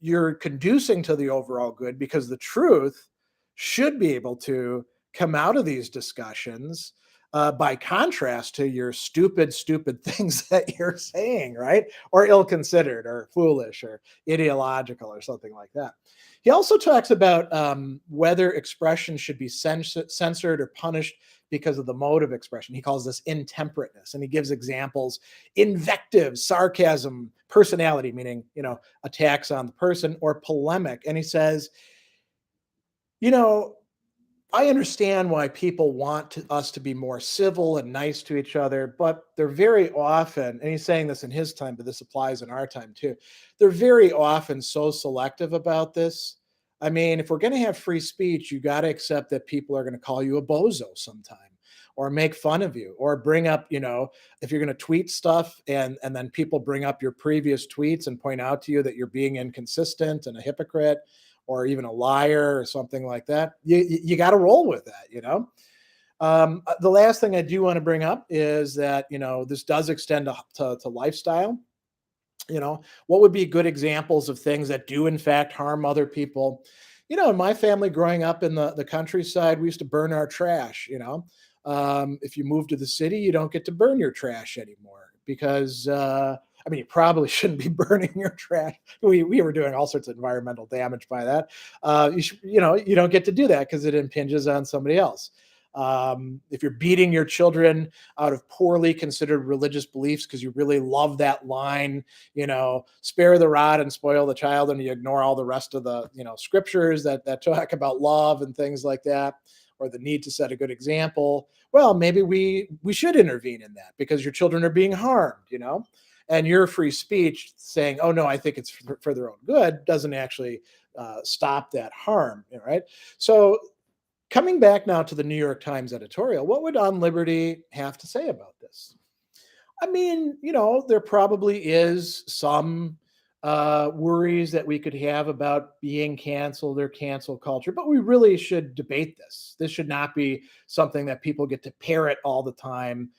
you're conducing to the overall good because the truth should be able to come out of these discussions, by contrast to your stupid things that you're saying, right? Or ill considered or foolish or ideological or something like that. He also talks about whether expression should be censored or punished because of the mode of expression. He calls this intemperateness, and he gives examples: invective, sarcasm, personality, meaning, attacks on the person, or polemic. And he says, you know, I understand why people want us to be more civil and nice to each other, but they're very often, and he's saying this in his time, but this applies in our time too, they're very often so selective about this. I mean, if we're going to have free speech, you got to accept that people are going to call you a bozo sometime, or make fun of you, or bring up, if you're going to tweet stuff and then people bring up your previous tweets and point out to you that you're being inconsistent and a hypocrite, or even a liar or something like that, you got to roll with that. The last thing I do want to bring up is that, this does extend to lifestyle. What would be good examples of things that do in fact harm other people? In my family growing up in the countryside, we used to burn our trash. If you move to the city, you don't get to burn your trash anymore because, you probably shouldn't be burning your trash. We were doing all sorts of environmental damage by that. You don't get to do that because it impinges on somebody else. If you're beating your children out of poorly considered religious beliefs because you really love that line, spare the rod and spoil the child, and you ignore all the rest of the, scriptures that talk about love and things like that, or the need to set a good example. Well, maybe we should intervene in that because your children are being harmed, and your free speech saying, oh no, I think it's for their own good, doesn't actually stop that harm, right? So coming back now to the New York Times editorial, what would On Liberty have to say about this? There probably is some worries that we could have about being canceled or cancel culture, but we really should debate this. This should not be something that people get to parrot all the time.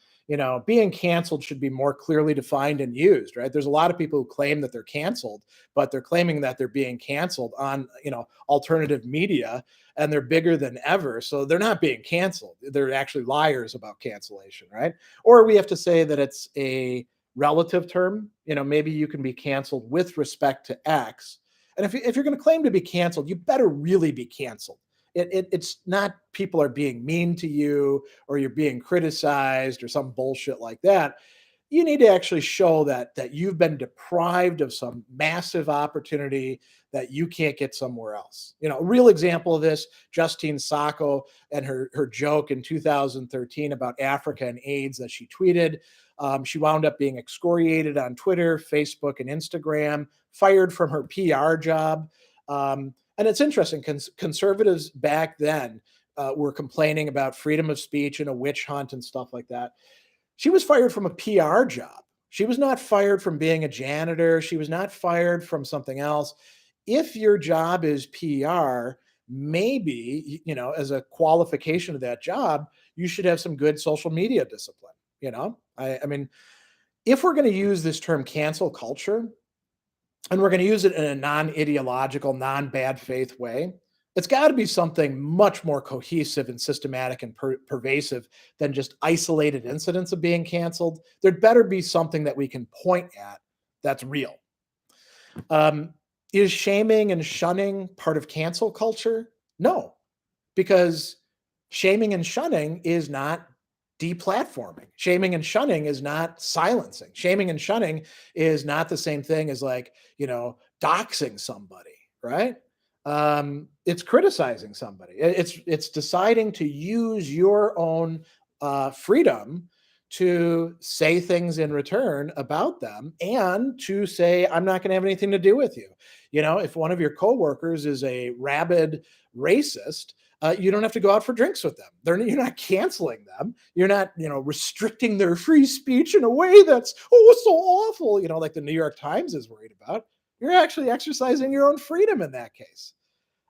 Being canceled should be more clearly defined and used, right? There's a lot of people who claim that they're canceled, but they're claiming that they're being canceled on, alternative media, and they're bigger than ever. So they're not being canceled. They're actually liars about cancellation, right? Or we have to say that it's a relative term. Maybe you can be canceled with respect to X. And if you're going to claim to be canceled, you better really be canceled. It's not people are being mean to you or you're being criticized or some bullshit like that. You need to actually show that you've been deprived of some massive opportunity that you can't get somewhere else. A real example of this, Justine Sacco and her joke in 2013 about Africa and AIDS that she tweeted. She wound up being excoriated on Twitter, Facebook, and Instagram, fired from her PR job. And it's interesting, conservatives back then were complaining about freedom of speech and a witch hunt and stuff like that. She was fired from a PR job. She was not fired from being a janitor. She was not fired from something else. If your job is PR, maybe, as a qualification of that job, you should have some good social media discipline. If we're going to use this term cancel culture, and we're going to use it in a non-ideological, non-bad faith way, it's got to be something much more cohesive and systematic and pervasive than just isolated incidents of being canceled. There'd better be something that we can point at that's real. Is shaming and shunning part of cancel culture? No, because shaming and shunning is not deplatforming. Shaming and shunning is not silencing. Shaming and shunning is not the same thing as doxing somebody, right? It's criticizing somebody. It's deciding to use your own freedom to say things in return about them and to say, I'm not going to have anything to do with you. If one of your coworkers is a rabid racist, you don't have to go out for drinks with them. You're not canceling them. You're not, restricting their free speech in a way that's, so awful, like the New York Times is worried about. You're actually exercising your own freedom in that case.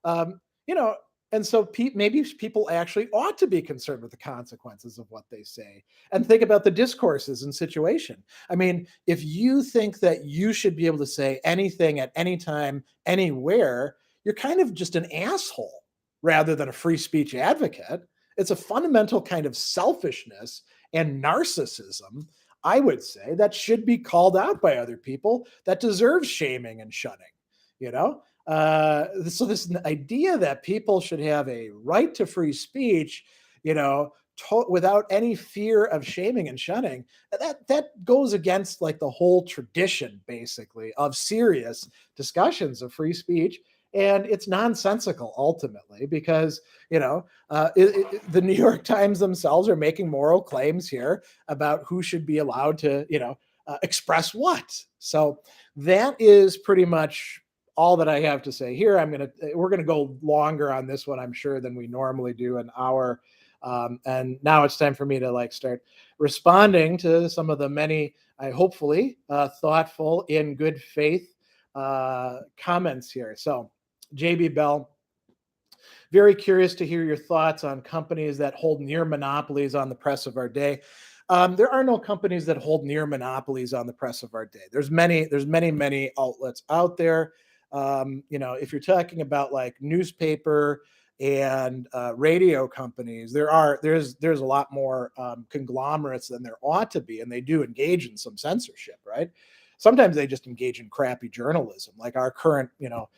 Um, you know, And so maybe people actually ought to be concerned with the consequences of what they say and think about the discourses and situation. I mean, if you think that you should be able to say anything at any time, anywhere, you're kind of just an asshole rather than a free speech advocate. It's a fundamental kind of selfishness and narcissism, I would say, that should be called out by other people, that deserves shaming and shunning, you know? So this idea that people should have a right to free speech, you know, without any fear of shaming and shunning, that goes against like the whole tradition, basically, of serious discussions of free speech. And it's nonsensical ultimately because, you know, the New York Times themselves are making moral claims here about who should be allowed to, you know, express what. So that is pretty much all that I have to say here. We're gonna go longer on this one, I'm sure, than we normally do, an hour. And now it's time for me to like start responding to some of the many, I hopefully thoughtful, in good faith comments here. So, JB Bell, very curious to hear your thoughts on companies that hold near monopolies on the press of our day. There are no companies that hold near monopolies on the press of our day. There's many outlets out there. You know, if you're talking about like newspaper and radio companies, there's a lot more conglomerates than there ought to be, and they do engage in some censorship, right? Sometimes they just engage in crappy journalism, like our current, you know,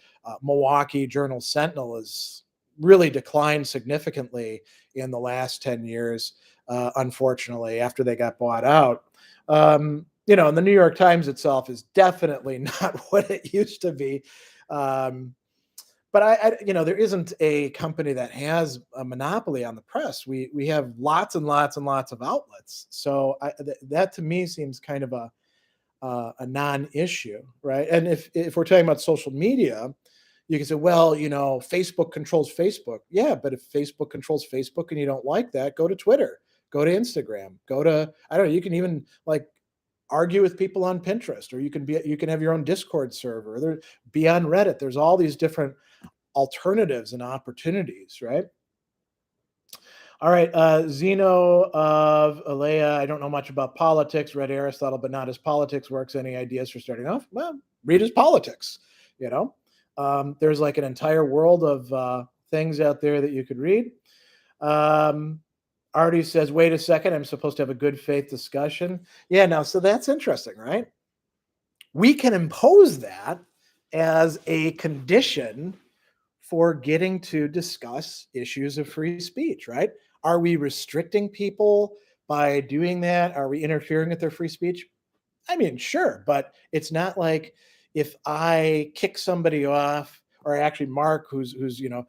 Milwaukee Journal Sentinel has really declined significantly in the last 10 years, unfortunately, after they got bought out. You know, and the New York Times itself is definitely not what it used to be. But you know, there isn't a company that has a monopoly on the press. We have lots and lots and lots of outlets. So that to me seems kind of a non-issue, right? And if we're talking about social media, you can say, well, you know, Facebook controls Facebook. Yeah, but if Facebook controls Facebook and you don't like that, go to Twitter, go to Instagram, go to, I don't know, you can even like argue with people on Pinterest, or you can have your own Discord server, be on Reddit. There's all these different alternatives and opportunities, right? All right, Zeno of Alea, I don't know much about politics, read Aristotle, but not his politics works. Any ideas for starting off? Well, read his politics, you know? There's like an entire world of things out there that you could read. Artie says, wait a second, I'm supposed to have a good faith discussion. Yeah, now, so that's interesting, right? We can impose that as a condition for getting to discuss issues of free speech, right? Are we restricting people by doing that? Are we interfering with their free speech? I mean, sure, but it's not like if I kick somebody off, or actually Mark, who's you know,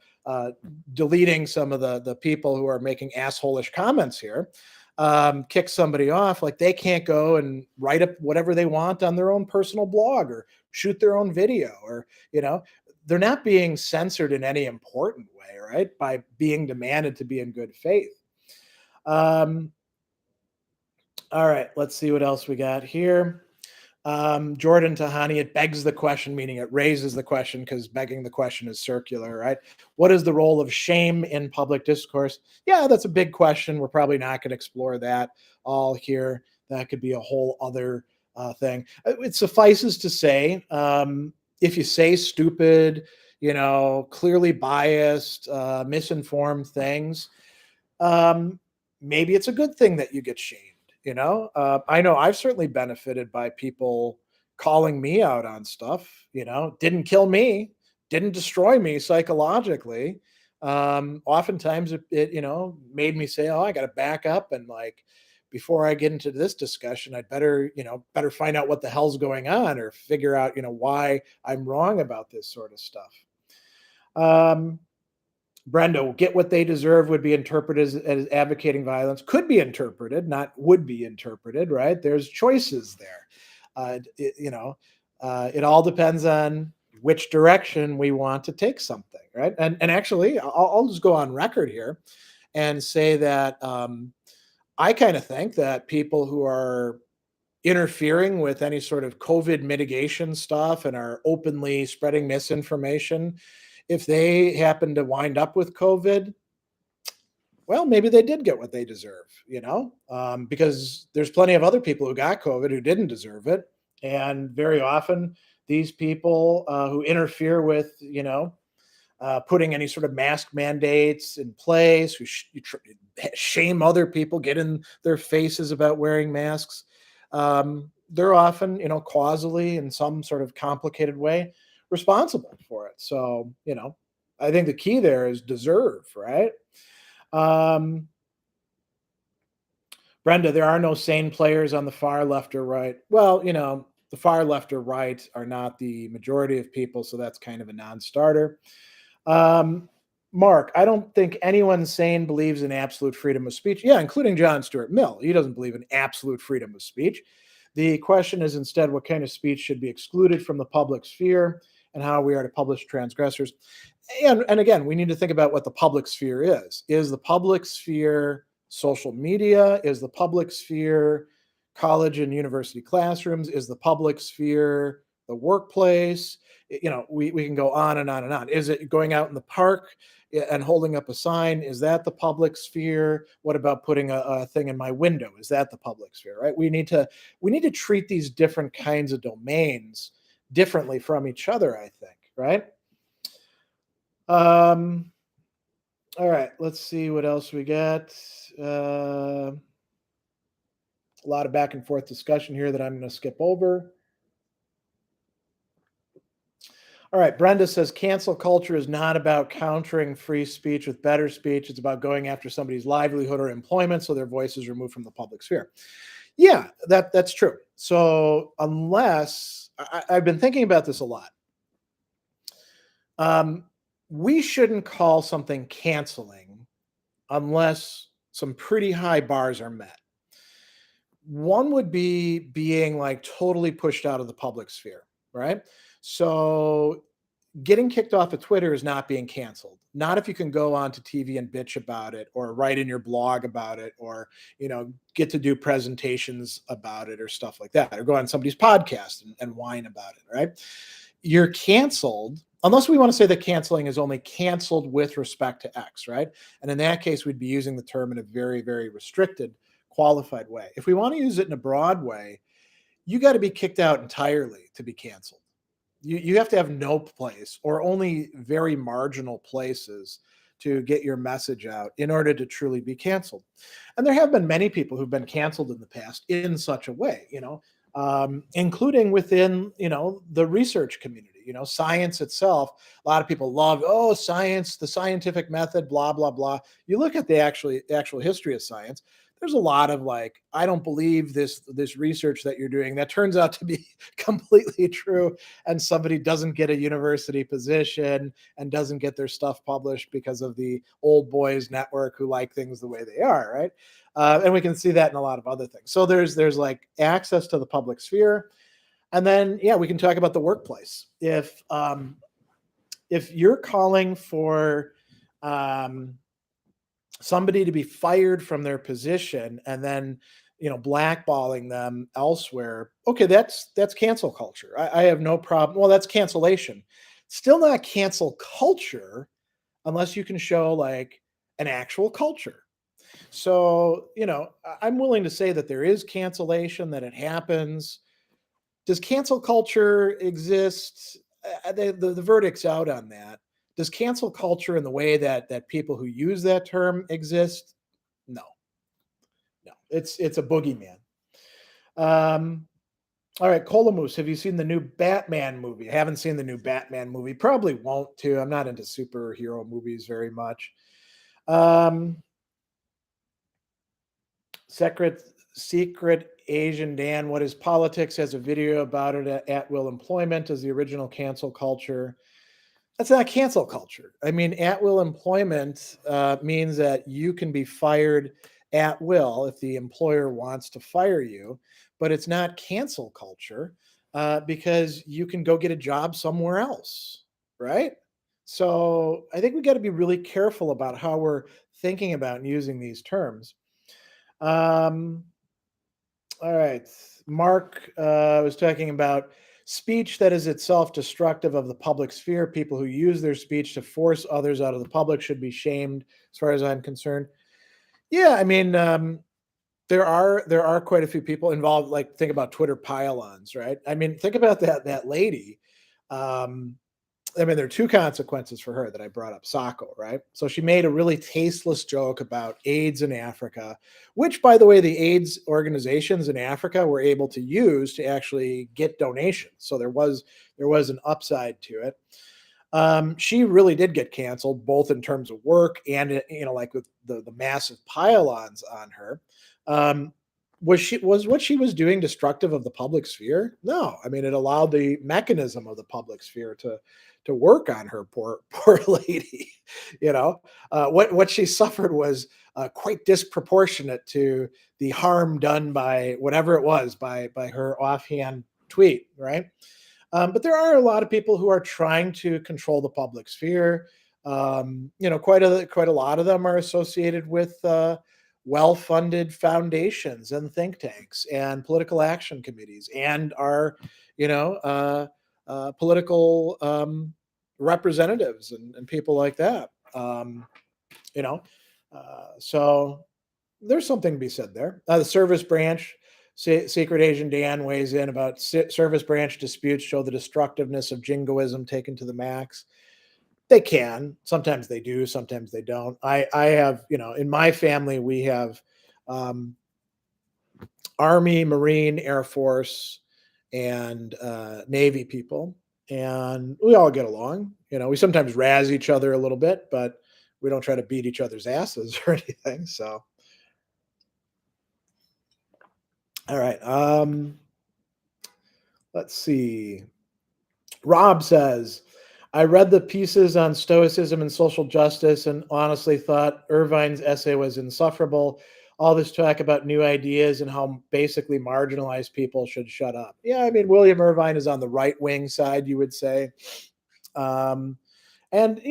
deleting some of the people who are making assholish comments here, kick somebody off, like they can't go and write up whatever they want on their own personal blog or shoot their own video, or you know, they're not being censored in any important way, right? By being demanded to be in good faith. All right, let's see what else we got here. Jordan Tahani, it begs the question, meaning it raises the question, because begging the question is circular, right? What is the role of shame in public discourse? Yeah, that's a big question. We're probably not going to explore that all here. That could be a whole other thing. It suffices to say, if you say stupid, you know, clearly biased, misinformed things, maybe it's a good thing that you get shamed. You know, I know I've certainly benefited by people calling me out on stuff. You know, didn't kill me, didn't destroy me psychologically. Oftentimes it you know, made me say, oh, I got to back up, and like, before I get into this discussion, I'd better, you know, better find out what the hell's going on, or figure out, you know, why I'm wrong about this sort of stuff. Brenda, get what they deserve would be interpreted as advocating violence. Could be interpreted, not would be interpreted, right? There's choices there. You know, it all depends on which direction we want to take something, right? And actually, I'll just go on record here and say that I kind of think that people who are interfering with any sort of COVID mitigation stuff and are openly spreading misinformation if they happen to wind up with COVID, well, maybe they did get what they deserve, because there's plenty of other people who got COVID who didn't deserve it. And very often, these people who interfere with, putting any sort of mask mandates in place, who shame other people, get in their faces about wearing masks, they're often, causally in some sort of complicated way responsible for it. So, I think the key there is deserve, right? Brenda, there are no sane players on the far left or right. Well, the far left or right are not the majority of people, so that's kind of a non-starter. Mark, I don't think anyone sane believes in absolute freedom of speech. Yeah, including John Stuart Mill. He doesn't believe in absolute freedom of speech. The question is instead what kind of speech should be excluded from the public sphere and how we are to publish transgressors. And again, we need to think about what the public sphere is. Is the public sphere social media? Is the public sphere college and university classrooms? Is the public sphere the workplace? We can go on and on and on. Is it going out in the park and holding up a sign? Is that the public sphere? What about putting a thing in my window? Is that the public sphere, right? We need to treat these different kinds of domains differently from each other, I think, right? All right, let's see what else we got. A lot of back and forth discussion here that I'm going to skip over. All right, Brenda says cancel culture is not about countering free speech with better speech. It's about going after somebody's livelihood or employment so their voice is removed from the public sphere. Yeah, that's true. So unless I've been thinking about this a lot, we shouldn't call something canceling unless some pretty high bars are met. One would be being like totally pushed out of the public sphere, right? So getting kicked off of Twitter is not being canceled. Not if you can go onto TV and bitch about it or write in your blog about it or, get to do presentations about it or stuff like that, or go on somebody's podcast and whine about it, right? You're canceled unless we want to say that canceling is only canceled with respect to X, right? And in that case, we'd be using the term in a very, very restricted, qualified way. If we want to use it in a broad way, you got to be kicked out entirely to be canceled. You have to have no place or only very marginal places to get your message out in order to truly be canceled. And there have been many people who've been canceled in the past in such a way, including within, the research community, science itself. A lot of people love, science, the scientific method, blah, blah, blah. You look at the actual history of science, there's a lot of like, I don't believe this research that you're doing that turns out to be completely true. And somebody doesn't get a university position and doesn't get their stuff published because of the old boys network who like things the way they are, right? And we can see that in a lot of other things. So there's like access to the public sphere. And then, yeah, we can talk about the workplace. If you're calling for somebody to be fired from their position and then, blackballing them elsewhere, okay, that's cancel culture. I have no problem. Well, that's cancellation. Still not cancel culture unless you can show like an actual culture. So, I'm willing to say that there is cancellation, that it happens. Does cancel culture exist? The verdict's out on that. Does cancel culture in the way that people who use that term exist? No. It's a boogeyman. All right, Colamoose, have you seen the new Batman movie? I haven't seen the new Batman movie. Probably won't too. I'm not into superhero movies very much. Secret Asian Dan, what is politics? Has a video about it at will employment as the original cancel culture. That's not cancel culture. I mean, at will employment means that you can be fired at will if the employer wants to fire you, but it's not cancel culture because you can go get a job somewhere else, right? So I think we got to be really careful about how we're thinking about and using these terms. All right. Mark was talking about speech that is itself destructive of the public sphere. People who use their speech to force others out of the public should be shamed, as far as I'm concerned. Yeah, I mean, there are quite a few people involved. Like, think about Twitter pile-ons, right? I mean, think about that lady. Um, I mean, there are two consequences for her that I brought up. Sacco, right? So she made a really tasteless joke about AIDS in Africa, which, by the way, the AIDS organizations in Africa were able to use to actually get donations. So there was an upside to it. She really did get canceled, both in terms of work and like with the massive pile-ons on her. Um, was what she was doing destructive of the public sphere? No, I mean, it allowed the mechanism of the public sphere to work on her poor lady. What she suffered was quite disproportionate to the harm done by whatever it was, by her offhand tweet, right? But there are a lot of people who are trying to control the public sphere. Quite a lot of them are associated with well-funded foundations and think tanks and political action committees, and are, political representatives and people like that. You know, so there's something to be said there. The service branch, Secret Asian Dan weighs in about service branch disputes show the destructiveness of jingoism taken to the max. They can. Sometimes they do. Sometimes they don't. I have, in my family, we have um, Army, Marine, Air Force, and Navy people, and we all get along. We sometimes razz each other a little bit, but we don't try to beat each other's asses or anything. So, all right. Let's see. Rob says, I read the pieces on Stoicism and social justice and honestly thought Irvine's essay was insufferable. All this talk about new ideas and how basically marginalized people should shut up. Yeah, I mean, William Irvine is on the right wing side, you would say. Um, and,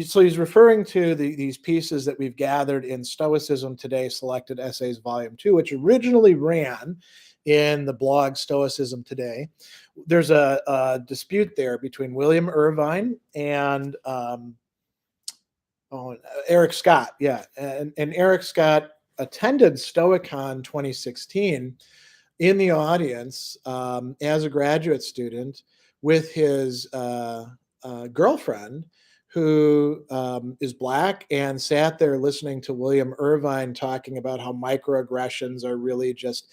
so he's referring to these pieces that we've gathered in Stoicism Today, Selected Essays, Volume 2, which originally ran in the blog Stoicism Today. There's a dispute there between William Irvine and Eric Scott. Yeah. And Eric Scott attended Stoicon 2016 in the audience as a graduate student with his girlfriend, who is Black, and sat there listening to William Irvine talking about how microaggressions are really just,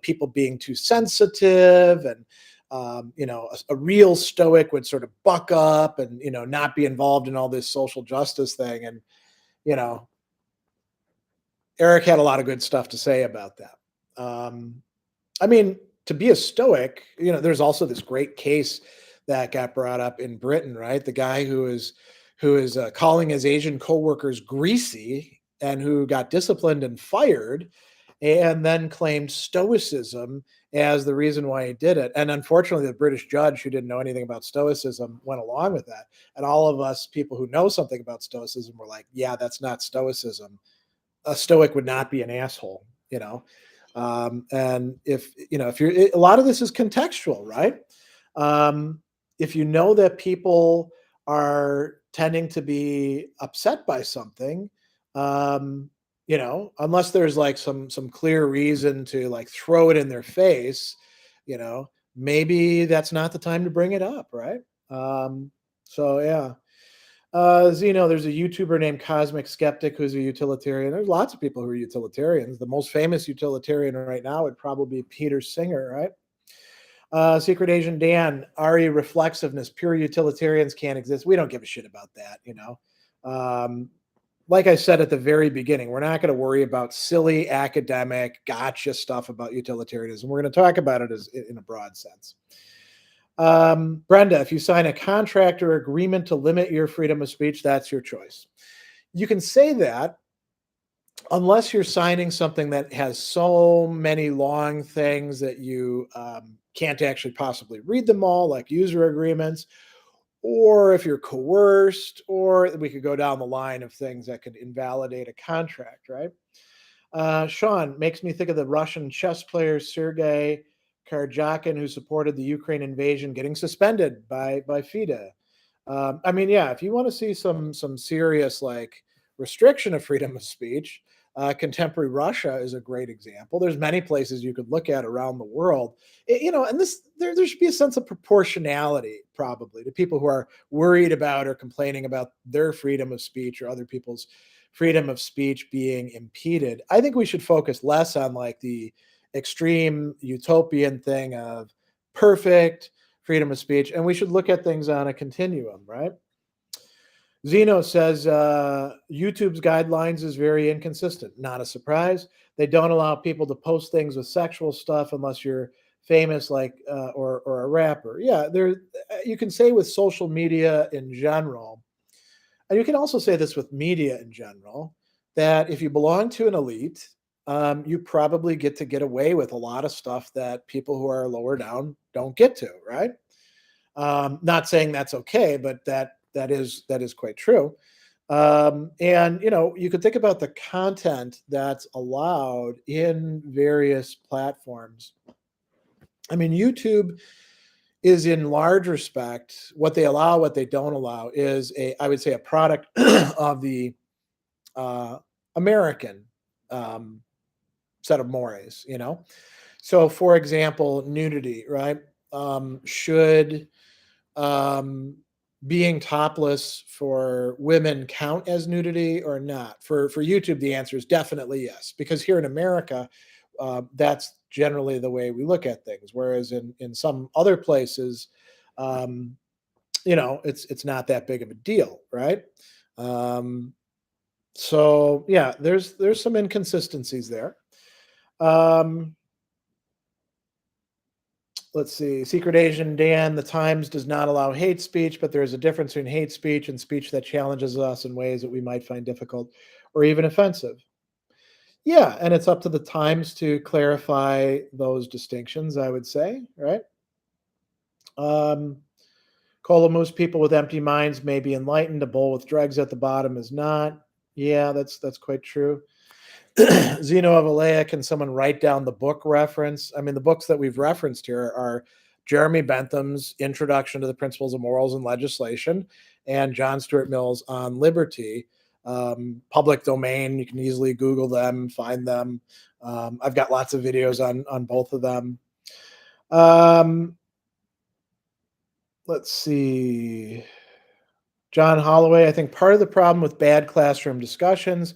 people being too sensitive, and a real Stoic would sort of buck up and not be involved in all this social justice thing. And you know, Eric had a lot of good stuff to say about that. I mean, to be a Stoic, there's also this great case that got brought up in Britain, right? The guy who is calling his Asian coworkers greasy, and who got disciplined and fired, and then claimed Stoicism as the reason why he did it. And unfortunately, the British judge, who didn't know anything about Stoicism, went along with that. And all of us people who know something about Stoicism were like, yeah, that's not Stoicism. A Stoic would not be an asshole. And if you're, a lot of this is contextual, right? If you know that people are tending to be upset by something, unless there's like some clear reason to like throw it in their face, maybe that's not the time to bring it up, right? So yeah. Zeno, there's a YouTuber named Cosmic Skeptic who's a utilitarian. There's lots of people who are utilitarians. The most famous utilitarian right now would probably be Peter Singer, right? Secret Asian Dan, RE reflexiveness, pure utilitarians can't exist. We don't give a shit about that. Like I said at the very beginning, we're not going to worry about silly academic gotcha stuff about utilitarianism. We're going to talk about it in a broad sense. Brenda, if you sign a contract or agreement to limit your freedom of speech, that's your choice. You can say that unless you're signing something that has so many long things that you can't actually possibly read them all, like user agreements, or if you're coerced, or we could go down the line of things that could invalidate a contract, right? Sean, makes me think of the Russian chess player Sergei Karjakin, who supported the Ukraine invasion, getting suspended by FIDE. I mean, yeah, if you want to see some serious like restriction of freedom of speech, contemporary Russia is a great example. There's many places you could look at around the world, and there should be a sense of proportionality probably to people who are worried about or complaining about their freedom of speech or other people's freedom of speech being impeded. I think we should focus less on like the extreme utopian thing of perfect freedom of speech, and we should look at things on a continuum, right? Zeno says YouTube's guidelines is very inconsistent. Not a surprise. They don't allow people to post things with sexual stuff unless you're famous, like or a rapper. Yeah, there. You can say with social media in general, and you can also say this with media in general, that if you belong to an elite, you probably get away with a lot of stuff that people who are lower down don't get to, right? Not saying that's okay, but that is quite true. And you could think about the content that's allowed in various platforms. I mean, YouTube is in large respect what they allow, what they don't allow is I would say, a product of the uh, American um, set of mores. So, for example, nudity, right? Should um, being topless for women count as nudity or not? For YouTube, the answer is definitely yes, because here in America, that's generally the way we look at things. Whereas in some other places, um, it's not that big of a deal, right? Um, so yeah, there's some inconsistencies there. Um, let's see. Secret Asian Dan, the Times does not allow hate speech, but there's a difference between hate speech and speech that challenges us in ways that we might find difficult or even offensive. Yeah, and it's up to the Times to clarify those distinctions, I would say, right? Um, most people with empty minds may be enlightened. A bowl with drugs at the bottom is not. Yeah, that's quite true. Zeno of Alea, can someone write down the book reference? I mean, the books that we've referenced here are Jeremy Bentham's Introduction to the Principles of Morals and Legislation and John Stuart Mill's On Liberty. Public domain, you can easily Google them, find them. I've got lots of videos on both of them. Let's see. John Holloway, I think part of the problem with bad classroom discussions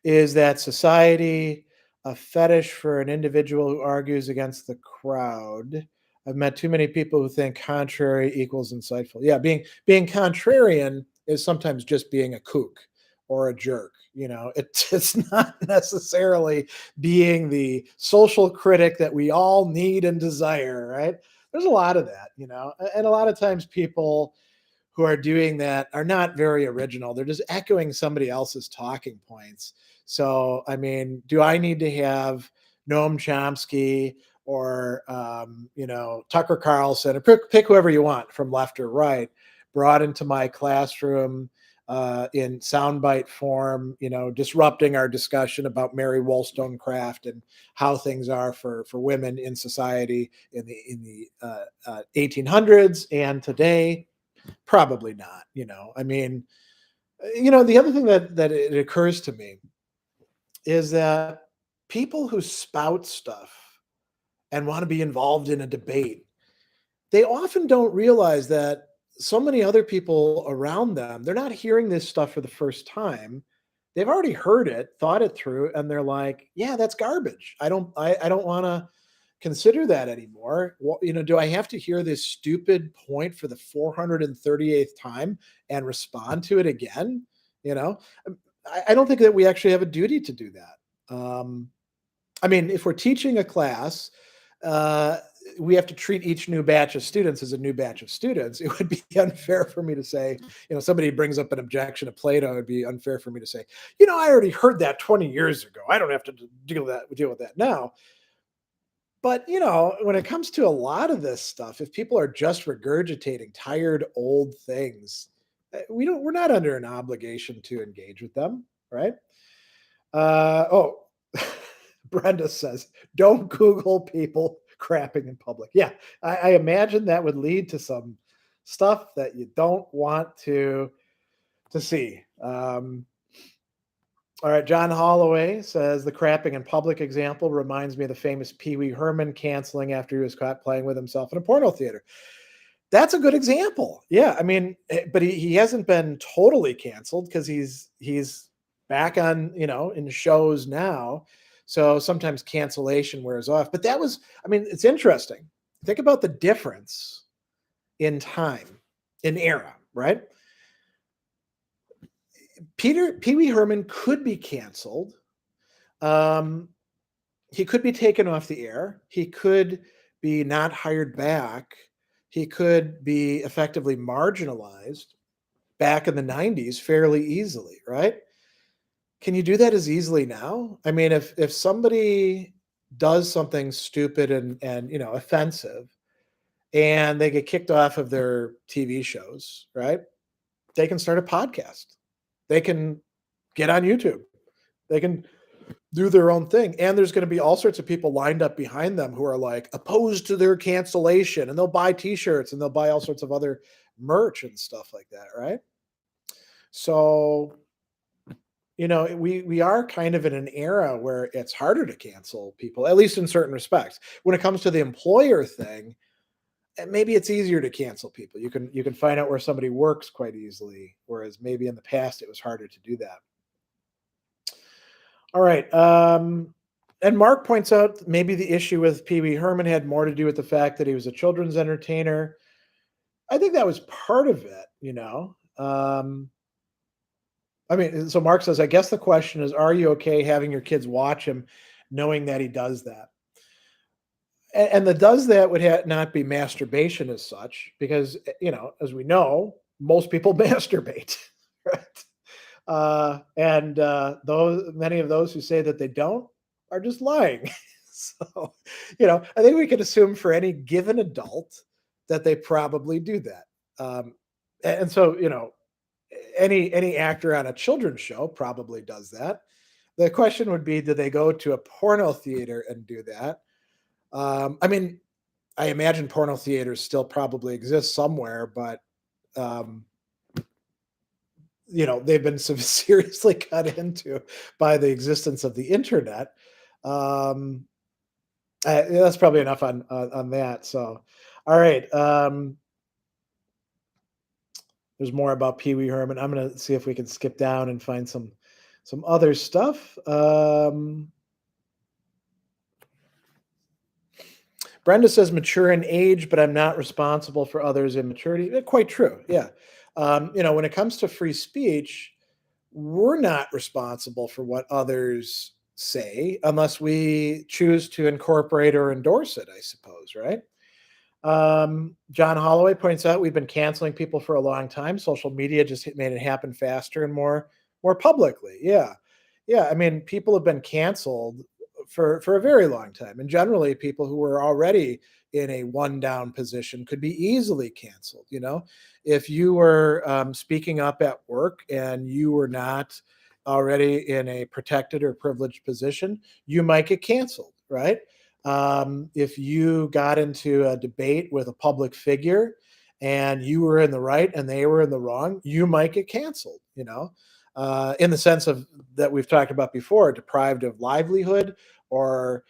is that society, a fetish for an individual who argues against the crowd. I've met too many people who think contrary equals insightful. Yeah, being contrarian is sometimes just being a kook or a jerk. It's not necessarily being the social critic that we all need and desire, right? There's a lot of that, and a lot of times people who are doing that are not very original. They're just echoing somebody else's talking points. So, I mean, do I need to have Noam Chomsky or Tucker Carlson, or pick whoever you want from left or right, brought into my classroom in soundbite form, disrupting our discussion about Mary Wollstonecraft and how things are for women in society in the 1800s and today? Probably not. I mean, the other thing that it occurs to me is that people who spout stuff and want to be involved in a debate, they often don't realize that so many other people around them, they're not hearing this stuff for the first time. They've already heard it, thought it through, and they're like, yeah, that's garbage. I don't want to consider that anymore. Well, do I have to hear this stupid point for the 438th time and respond to it again? You know, I don't think that we actually have a duty to do that. I mean, if we're teaching a class, uh, we have to treat each new batch of students as a new batch of students. It would be unfair for me to say, somebody brings up an objection to Plato. It would be unfair for me to say, I already heard that 20 years ago. I don't have to deal with that now. But, when it comes to a lot of this stuff, if people are just regurgitating tired old things, we're not under an obligation to engage with them, right? Oh, Brenda says, don't Google people crapping in public. Yeah, I imagine that would lead to some stuff that you don't want to see. All right, John Holloway says the crapping in public example reminds me of the famous Pee Wee Herman canceling after he was caught playing with himself in a porno theater. That's a good example. Yeah, I mean, but he hasn't been totally canceled because he's back on, in shows now. So sometimes cancellation wears off. But that was, I mean, it's interesting. Think about the difference in time, in era, right? Pee Wee Herman could be canceled. He could be taken off the air. He could be not hired back. He could be effectively marginalized back in the 90s fairly easily, right? Can you do that as easily now? I mean, if somebody does something stupid and offensive, and they get kicked off of their TV shows, right? They can start a podcast. They can get on YouTube. They can do their own thing. And there's going to be all sorts of people lined up behind them who are like opposed to their cancellation, and they'll buy t-shirts and they'll buy all sorts of other merch and stuff like that, right? So, we are kind of in an era where it's harder to cancel people, at least in certain respects. When it comes to the employer thing, maybe it's easier to cancel people. You can find out where somebody works quite easily, whereas maybe in the past it was harder to do that. All right. And Mark points out maybe the issue with Pee Wee Herman had more to do with the fact that he was a children's entertainer. I think that was part of it, I mean, so Mark says, I guess the question is, are you okay having your kids watch him knowing that he does that? And the does that would not be masturbation as such, because, as we know, most people masturbate, right? And many of those who say that they don't are just lying. So, I think we can assume for any given adult that they probably do that. And so, any actor on a children's show probably does that. The question would be, do they go to a porno theater and do that? I mean, I imagine porno theaters still probably exist somewhere, but they've been seriously cut into by the existence of the internet. That's probably enough on that. So, all right. There's more about Pee Wee Herman. I'm going to see if we can skip down and find some other stuff. Brenda says mature in age, but I'm not responsible for others' immaturity. Quite true. Yeah. When it comes to free speech, we're not responsible for what others say unless we choose to incorporate or endorse it, I suppose, right? John Holloway points out we've been canceling people for a long time. Social media just made it happen faster and more publicly. Yeah. I mean, people have been canceled for a very long time, and generally people who were already in a one down position could be easily canceled. If you were speaking up at work and you were not already in a protected or privileged position, you might get canceled, right? If you got into a debate with a public figure and you were in the right and they were in the wrong, you might get canceled, in the sense of that we've talked about before, deprived of livelihood or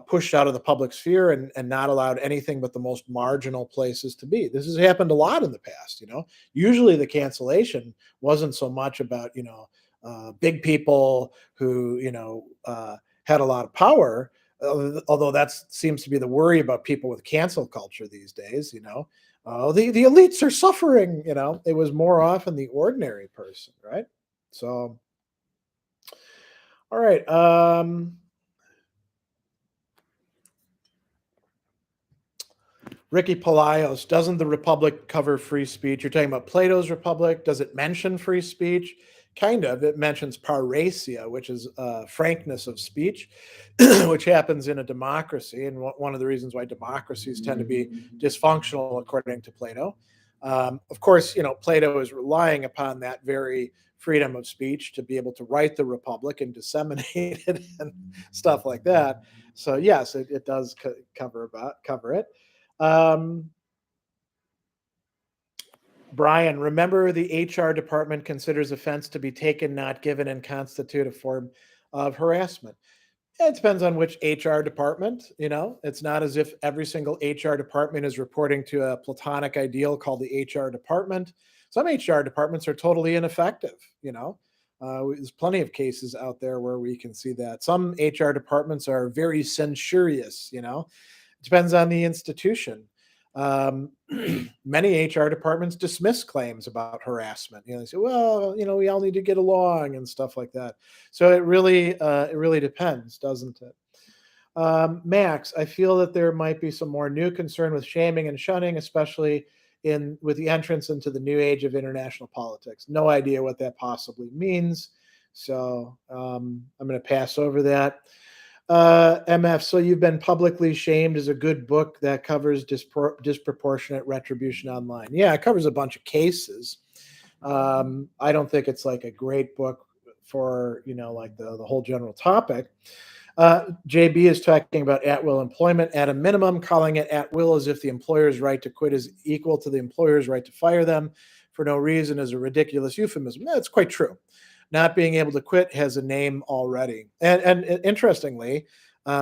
pushed out of the public sphere and not allowed anything but the most marginal places to be. This has happened a lot in the past. Usually the cancellation wasn't so much about, big people who, had a lot of power. Although that seems to be the worry about people with cancel culture these days, the elites are suffering, it was more often the ordinary person, right? So, all right. Ricky Palacios, doesn't the Republic cover free speech? You're talking about Plato's Republic. Does it mention free speech? Kind of. It mentions parrhesia, which is frankness of speech, which happens in a democracy. And one of the reasons why democracies tend to be dysfunctional, according to Plato. Of course, Plato is relying upon that very freedom of speech to be able to write the Republic and disseminate it and stuff like that. So yes, it does cover it. Um, Brian, remember the HR department considers offense to be taken, not given, and constitute a form of harassment. It depends on which HR department. It's not as if every single HR department is reporting to a platonic ideal called the HR department. Some HR departments are totally ineffective. There's plenty of cases out there where we can see that. Some HR departments are very censorious. It depends on the institution. Many HR departments dismiss claims about harassment. They say, well, we all need to get along and stuff like that. So it really depends, doesn't it? Max, I feel that there might be some more new concern with shaming and shunning, especially with the entrance into the new age of international politics. No idea what that possibly means. So I'm going to pass over that. MF, so you've been publicly shamed is a good book that covers disproportionate retribution online. Yeah, it covers a bunch of cases. I don't think it's like a great book for, like the whole general topic. JB is talking about at-will employment. At a minimum, calling it at-will as if the employer's right to quit is equal to the employer's right to fire them for no reason is a ridiculous euphemism. That's quite true. Not being able to quit has a name already. And interestingly,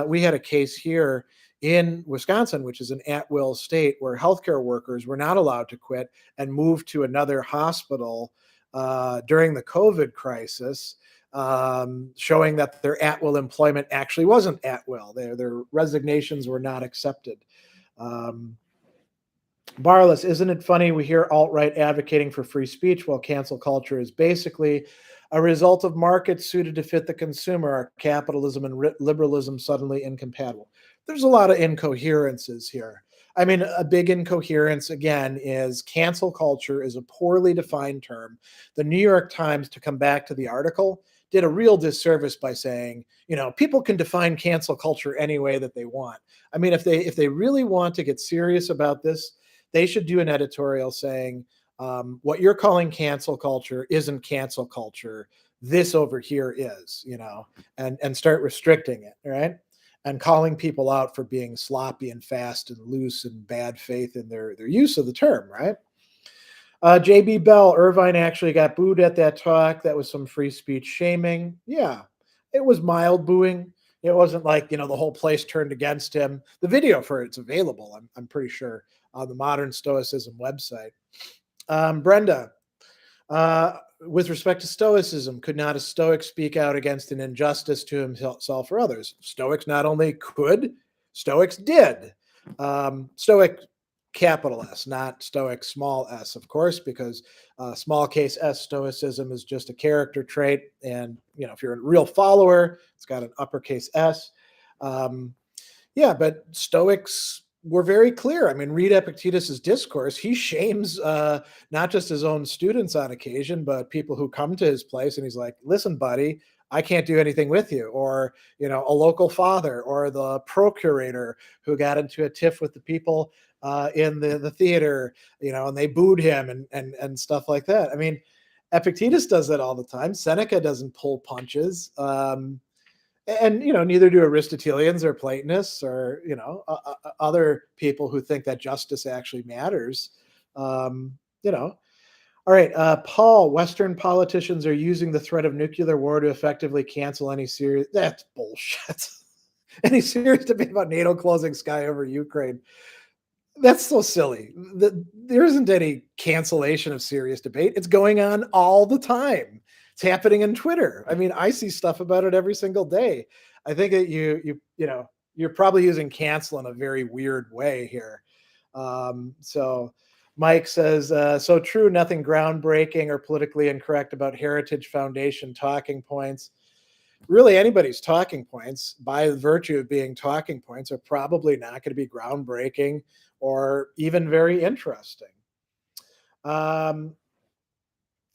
we had a case here in Wisconsin, which is an at-will state, where healthcare workers were not allowed to quit and moved to another hospital during the COVID crisis, showing that their at-will employment actually wasn't at-will. Their resignations were not accepted. Barless, isn't it funny we hear alt-right advocating for free speech while cancel culture is basically a result of markets suited to fit the consumer? Are capitalism and liberalism suddenly incompatible? There's a lot of incoherences here. I mean, a big incoherence, again, is cancel culture is a poorly defined term. The New York Times, to come back to the article, did a real disservice by saying, people can define cancel culture any way that they want. I mean, if they really want to get serious about this, they should do an editorial saying, what you're calling cancel culture isn't cancel culture. This over here is, and start restricting it, right? And calling people out for being sloppy and fast and loose and bad faith in their use of the term, right? JB Bell, Irvine actually got booed at that talk. That was some free speech shaming. Yeah, it was mild booing. It wasn't like, the whole place turned against him. The video for it's available, I'm pretty sure, on the Modern Stoicism website. Brenda, with respect to Stoicism, could not a Stoic speak out against an injustice to himself or others? Stoics not only could, Stoics did. Stoic capital S, not Stoic small s, of course, because small case s Stoicism is just a character trait. And, if you're a real follower, it's got an uppercase S. But Stoics were very clear. I mean, read Epictetus's discourse. He shames not just his own students on occasion, but people who come to his place. And he's like, listen, buddy, I can't do anything with you. Or, a local father or the procurator who got into a tiff with the people in the theater, and they booed him and stuff like that. I mean, Epictetus does that all the time. Seneca doesn't pull punches. And neither do Aristotelians or Platonists or other people who think that justice actually matters. All right, Paul. Western politicians are using the threat of nuclear war to effectively cancel any serious. That's bullshit. Any serious debate about NATO closing sky over Ukraine. That's so silly. There isn't any cancellation of serious debate. It's going on all the time. It's happening in Twitter. I mean, I see stuff about it every single day. I think that you're probably using cancel in a very weird way here. So Mike says, so true, nothing groundbreaking or politically incorrect about Heritage Foundation talking points. Really, anybody's talking points, by virtue of being talking points, are probably not going to be groundbreaking or even very interesting. All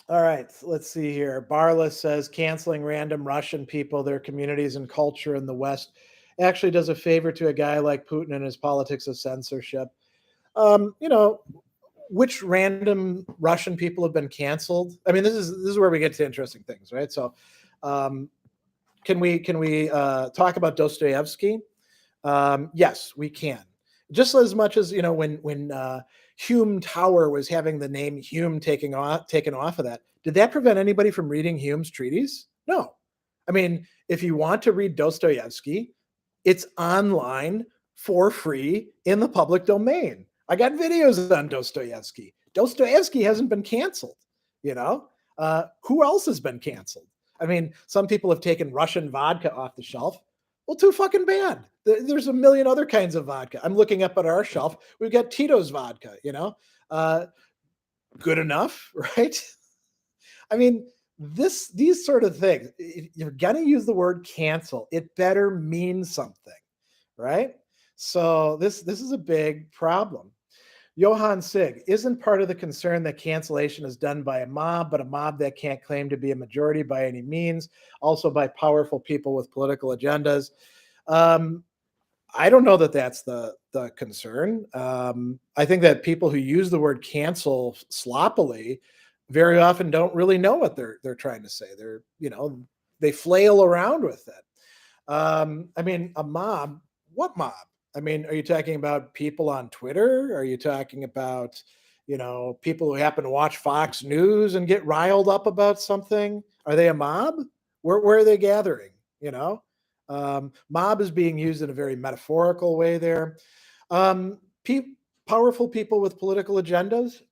right, let's see here. Barless says canceling random Russian people, their communities and culture in the West actually does a favor to a guy like Putin and his politics of censorship. Which random Russian people have been canceled? I mean, this is where we get to interesting things, right? So, can we talk about Dostoyevsky? Yes, we can. Just as much as, when Hume Tower was having the name Hume taken off of that, did that prevent anybody from reading Hume's treatise? No. I mean, if you want to read Dostoyevsky, it's online for free in the public domain. I got videos on Dostoyevsky. Dostoyevsky hasn't been canceled. You know, who else has been canceled? I mean, some people have taken Russian vodka off the shelf. Well, too fucking bad. There's a million other kinds of vodka. I'm looking up at our shelf. We've got Tito's vodka. Good enough, right? I mean, these sort of things. If you're gonna use the word cancel, it better mean something, right? So this is a big problem. Johann Sig, isn't part of the concern that cancellation is done by a mob, but a mob that can't claim to be a majority by any means, also by powerful people with political agendas? I don't know that that's the concern. I think that people who use the word cancel sloppily very often don't really know what they're trying to say. They flail around with it. I mean, a mob. What mob? I mean, are you talking about people on Twitter? Are you talking about, people who happen to watch Fox News and get riled up about something? Are they a mob? Where are they gathering? Mob is being used in a very metaphorical way there. Um, Powerful people with political agendas.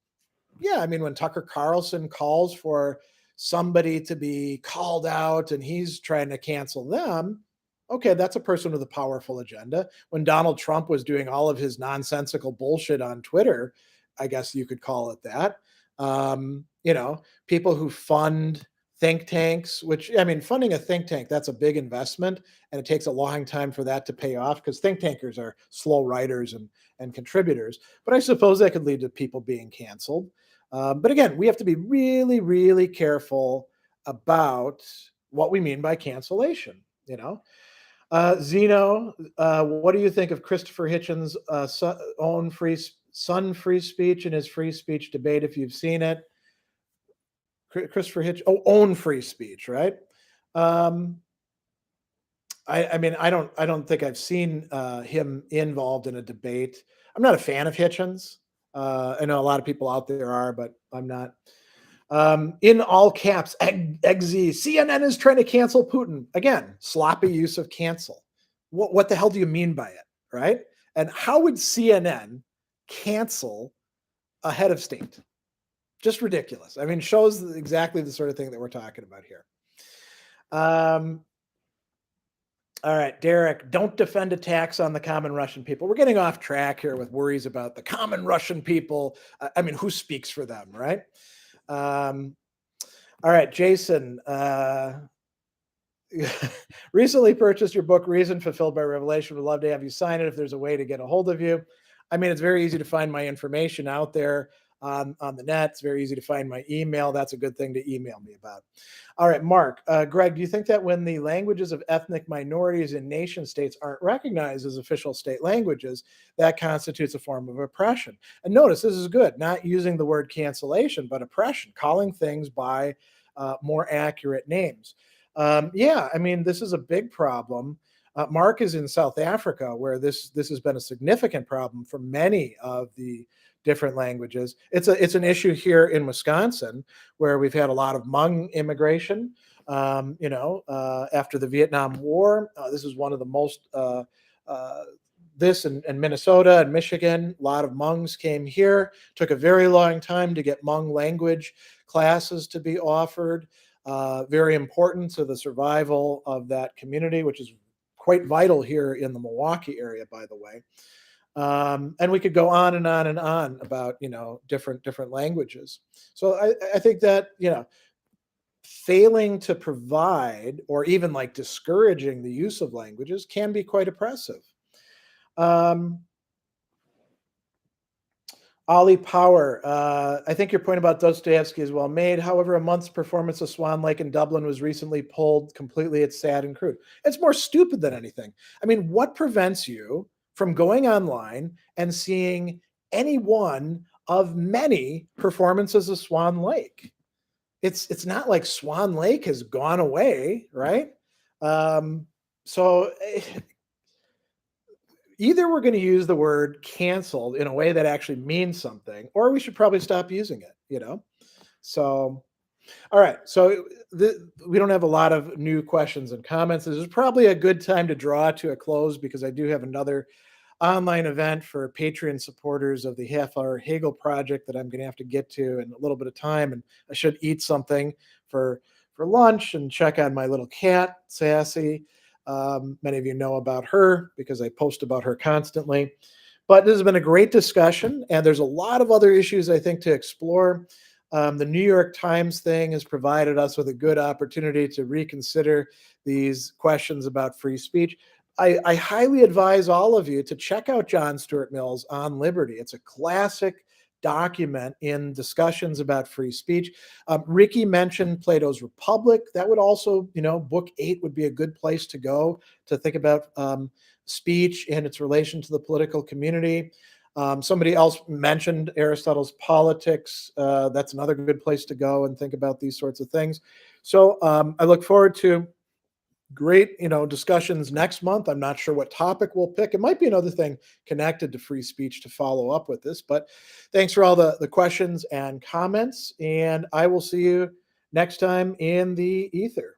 Yeah, I mean, when Tucker Carlson calls for somebody to be called out and he's trying to cancel them, okay, that's a person with a powerful agenda. When Donald Trump was doing all of his nonsensical bullshit on Twitter, I guess you could call it that. People who fund think tanks, which, I mean, funding a think tank, that's a big investment, and it takes a long time for that to pay off because think tankers are slow writers and contributors. But I suppose that could lead to people being canceled. But again, we have to be really, really careful about what we mean by cancellation. Zeno, what do you think of Christopher Hitchens' own free speech and his free speech debate? If you've seen it, Christopher Hitchens, own free speech, right? I mean, I don't think I've seen him involved in a debate. I'm not a fan of Hitchens. I know a lot of people out there are, but I'm not. In all caps, XZ, CNN is trying to cancel Putin. Again, sloppy use of cancel. What the hell do you mean by it, right? And how would CNN cancel a head of state? Just ridiculous. I mean, shows exactly the sort of thing that we're talking about here. All right, Derek, don't defend attacks on the common Russian people. We're getting off track here with worries about the common Russian people. I mean, who speaks for them, right? All right, Jason, recently purchased your book, Reason Fulfilled by Revelation. Would love to have you sign it if there's a way to get a hold of you. I mean, it's very easy to find my information out there on the net. It's very easy to find my email. That's a good thing to email me about. All right, Mark, Greg, do you think that when the languages of ethnic minorities in nation states aren't recognized as official state languages, that constitutes a form of oppression? And notice, this is good, not using the word cancellation, but oppression, calling things by more accurate names. Yeah, I mean, this is a big problem. Mark is in South Africa, where this has been a significant problem for many of the different languages. It's an issue here in Wisconsin, where we've had a lot of Hmong immigration. After the Vietnam War, this is one of the most. This and Minnesota and Michigan, a lot of Hmongs came here. Took a very long time to get Hmong language classes to be offered. Very important to the survival of that community, which is quite vital here in the Milwaukee area, by the way. And we could go on and on and on about, different languages. So I think that, failing to provide or even like discouraging the use of languages can be quite oppressive. Ollie Power, I think your point about Dostoyevsky is well made. However, a month's performance of Swan Lake in Dublin was recently pulled completely. It's sad and crude. It's more stupid than anything. I mean, what prevents you from going online and seeing any one of many performances of Swan Lake? It's not like Swan Lake has gone away, right? So either we're going to use the word canceled in a way that actually means something, or we should probably stop using it, you know? So, all right. So we don't have a lot of new questions and comments. This is probably a good time to draw to a close because I do have another online event for Patreon supporters of the Half Hour Hegel Project that I'm going to have to get to in a little bit of time, and I should eat something for lunch and check on my little cat, Sassy. Many of you know about her because I post about her constantly. But this has been a great discussion, and there's a lot of other issues I think to explore. The New York Times thing has provided us with a good opportunity to reconsider these questions about free speech. I highly advise all of you to check out John Stuart Mill's On Liberty. It's a classic document in discussions about free speech. Ricky mentioned Plato's Republic. That would also, book 8 would be a good place to go to think about speech and its relation to the political community. Somebody else mentioned Aristotle's Politics. That's another good place to go and think about these sorts of things. So I look forward to great, discussions next month. I'm not sure what topic we'll pick. It might be another thing connected to free speech to follow up with this, but thanks for all the questions and comments, and I will see you next time in the ether.